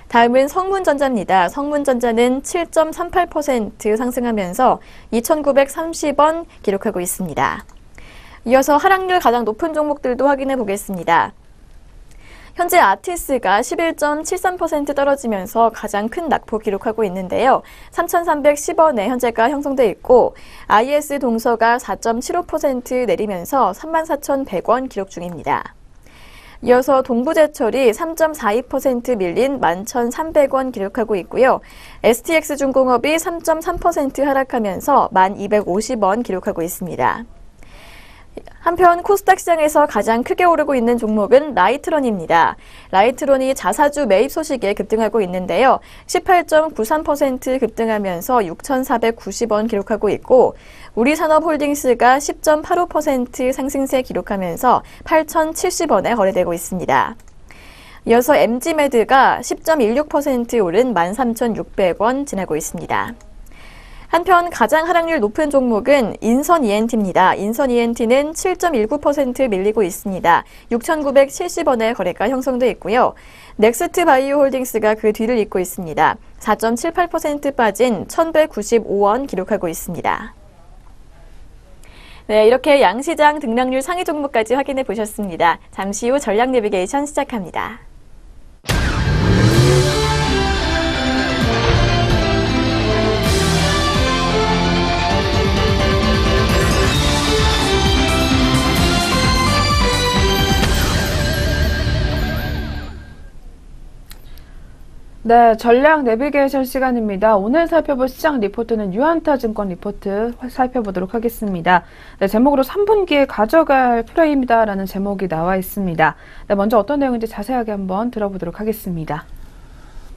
다음은 성문전자입니다. 성문전자는 7.38% 상승하면서 2,930원 기록하고 있습니다. 이어서 하락률 가장 높은 종목들도 확인해 보겠습니다. 현재 아티스가 11.73% 떨어지면서 가장 큰 낙폭 기록하고 있는데요. 3,310원에 현재가 형성돼 있고 IS 동서가 4.75% 내리면서 34,100원 기록 중입니다. 이어서 동부제철이 3.42% 밀린 11,300원 기록하고 있고요. STX중공업이 3.3% 하락하면서 1,250원 기록하고 있습니다. 한편 코스닥 시장에서 가장 크게 오르고 있는 종목은 라이트런입니다. 라이트런이 자사주 매입 소식에 급등하고 있는데요. 18.93% 급등하면서 6,490원 기록하고 있고 우리산업홀딩스가 10.85% 상승세 기록하면서 8,070원에 거래되고 있습니다. 이어서 MG매드가 10.16% 오른 13,600원 지나고 있습니다. 한편 가장 하락률 높은 종목은 인선 ENT입니다. 인선 ENT는 7.19% 밀리고 있습니다. 6,970원에 거래가 형성돼 있고요. 넥스트 바이오홀딩스가 그 뒤를 잇고 있습니다. 4.78% 빠진 1,195원 기록하고 있습니다. 네, 이렇게 양시장 등락률 상위 종목까지 확인해 보셨습니다. 잠시 후 전략 내비게이션 시작합니다. 네, 전략 내비게이션 시간입니다. 오늘 살펴볼 시장 리포트는 유한타증권 리포트 살펴보도록 하겠습니다. 네, 제목으로 3분기에 가져갈 프레임이다라는 제목이 나와 있습니다. 네, 먼저 어떤 내용인지 자세하게 한번 들어보도록 하겠습니다.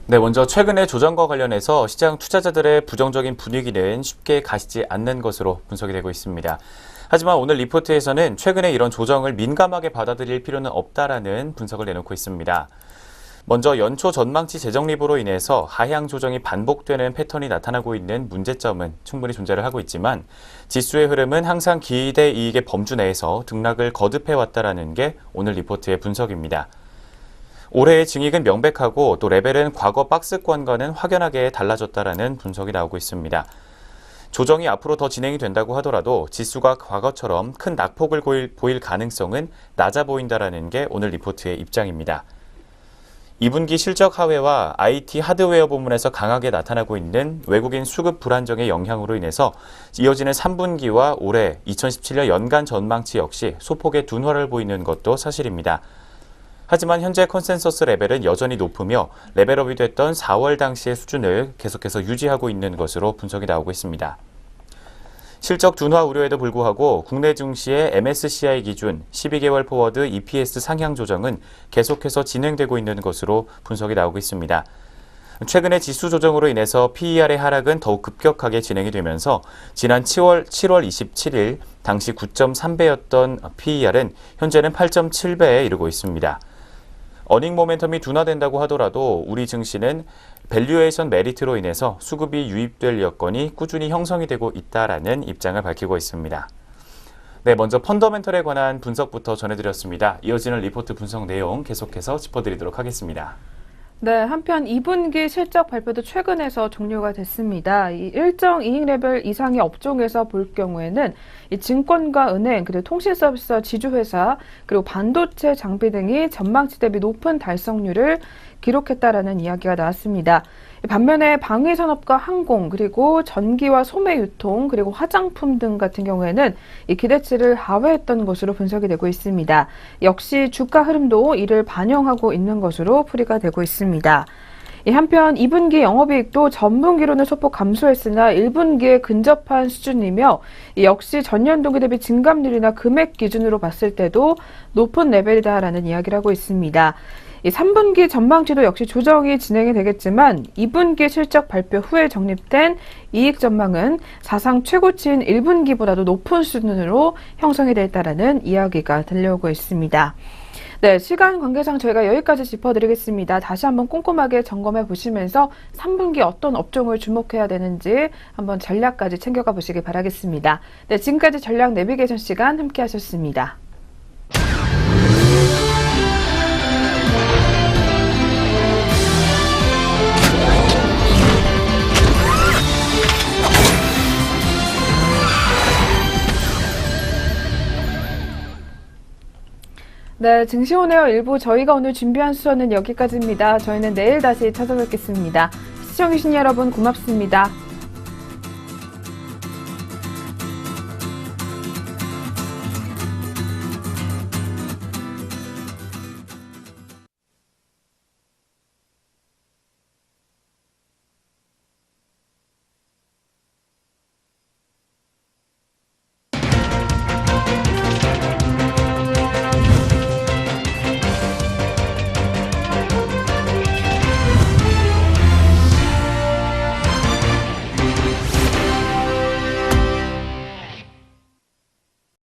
네, 먼저 최근의 조정과 관련해서 시장 투자자들의 부정적인 분위기는 쉽게 가시지 않는 것으로 분석이 되고 있습니다. 하지만 오늘 리포트에서는 최근에 이런 조정을 민감하게 받아들일 필요는 없다라는 분석을 내놓고 있습니다. 먼저 연초 전망치 재정립으로 인해서 하향 조정이 반복되는 패턴이 나타나고 있는 문제점은 충분히 존재를 하고 있지만 지수의 흐름은 항상 기대 이익의 범주 내에서 등락을 거듭해왔다라는 게 오늘 리포트의 분석입니다. 올해의 증익은 명백하고 또 레벨은 과거 박스권과는 확연하게 달라졌다라는 분석이 나오고 있습니다. 조정이 앞으로 더 진행이 된다고 하더라도 지수가 과거처럼 큰 낙폭을 보일 가능성은 낮아 보인다라는 게 오늘 리포트의 입장입니다. 2분기 실적 하회와 IT 하드웨어 부문에서 강하게 나타나고 있는 외국인 수급 불안정의 영향으로 인해서 이어지는 3분기와 올해 2017년 연간 전망치 역시 소폭의 둔화를 보이는 것도 사실입니다. 하지만 현재 컨센서스 레벨은 여전히 높으며 레벨업이 됐던 4월 당시의 수준을 계속해서 유지하고 있는 것으로 분석이 나오고 있습니다. 실적 둔화 우려에도 불구하고 국내 증시의 MSCI 기준 12개월 포워드 EPS 상향 조정은 계속해서 진행되고 있는 것으로 분석이 나오고 있습니다. 최근의 지수 조정으로 인해서 PER의 하락은 더욱 급격하게 진행이 되면서 지난 7월 27일 당시 9.3배였던 PER은 현재는 8.7배에 이르고 있습니다. 어닝 모멘텀이 둔화된다고 하더라도 우리 증시는 밸류에이션 메리트로 인해서 수급이 유입될 여건이 꾸준히 형성이 되고 있다라는 입장을 밝히고 있습니다. 네, 먼저 펀더멘털에 관한 분석부터 전해드렸습니다. 이어지는 리포트 분석 내용 계속해서 짚어드리도록 하겠습니다. 네, 한편 2분기 실적 발표도 최근에서 종료가 됐습니다. 이 일정 이익 레벨 이상의 업종에서 볼 경우에는 이 증권과 은행, 그리고 통신서비스 지주회사, 그리고 반도체 장비 등이 전망치 대비 높은 달성률을 기록했다라는 이야기가 나왔습니다. 반면에 방위산업과 항공, 그리고 전기와 소매 유통, 그리고 화장품 등 같은 경우에는 이 기대치를 하회했던 것으로 분석이 되고 있습니다. 역시 주가 흐름도 이를 반영하고 있는 것으로 풀이가 되고 있습니다. 한편 2분기 영업이익도 전분기로는 소폭 감소했으나 1분기에 근접한 수준이며 역시 전년 동기 대비 증감률이나 금액 기준으로 봤을 때도 높은 레벨이다라는 이야기를 하고 있습니다. 3분기 전망치도 역시 조정이 진행이 되겠지만 2분기 실적 발표 후에 정립된 이익 전망은 사상 최고치인 1분기보다도 높은 수준으로 형성이 됐다라는 이야기가 들려오고 있습니다. 네, 시간 관계상 저희가 여기까지 짚어드리겠습니다. 다시 한번 꼼꼼하게 점검해 보시면서 3분기 어떤 업종을 주목해야 되는지 한번 전략까지 챙겨가 보시기 바라겠습니다. 네, 지금까지 전략 내비게이션 시간 함께 하셨습니다. 네, 증시오네어 일부 저희가 오늘 준비한 수어는 여기까지입니다. 저희는 내일 다시 찾아뵙겠습니다. 시청해주신 여러분 고맙습니다.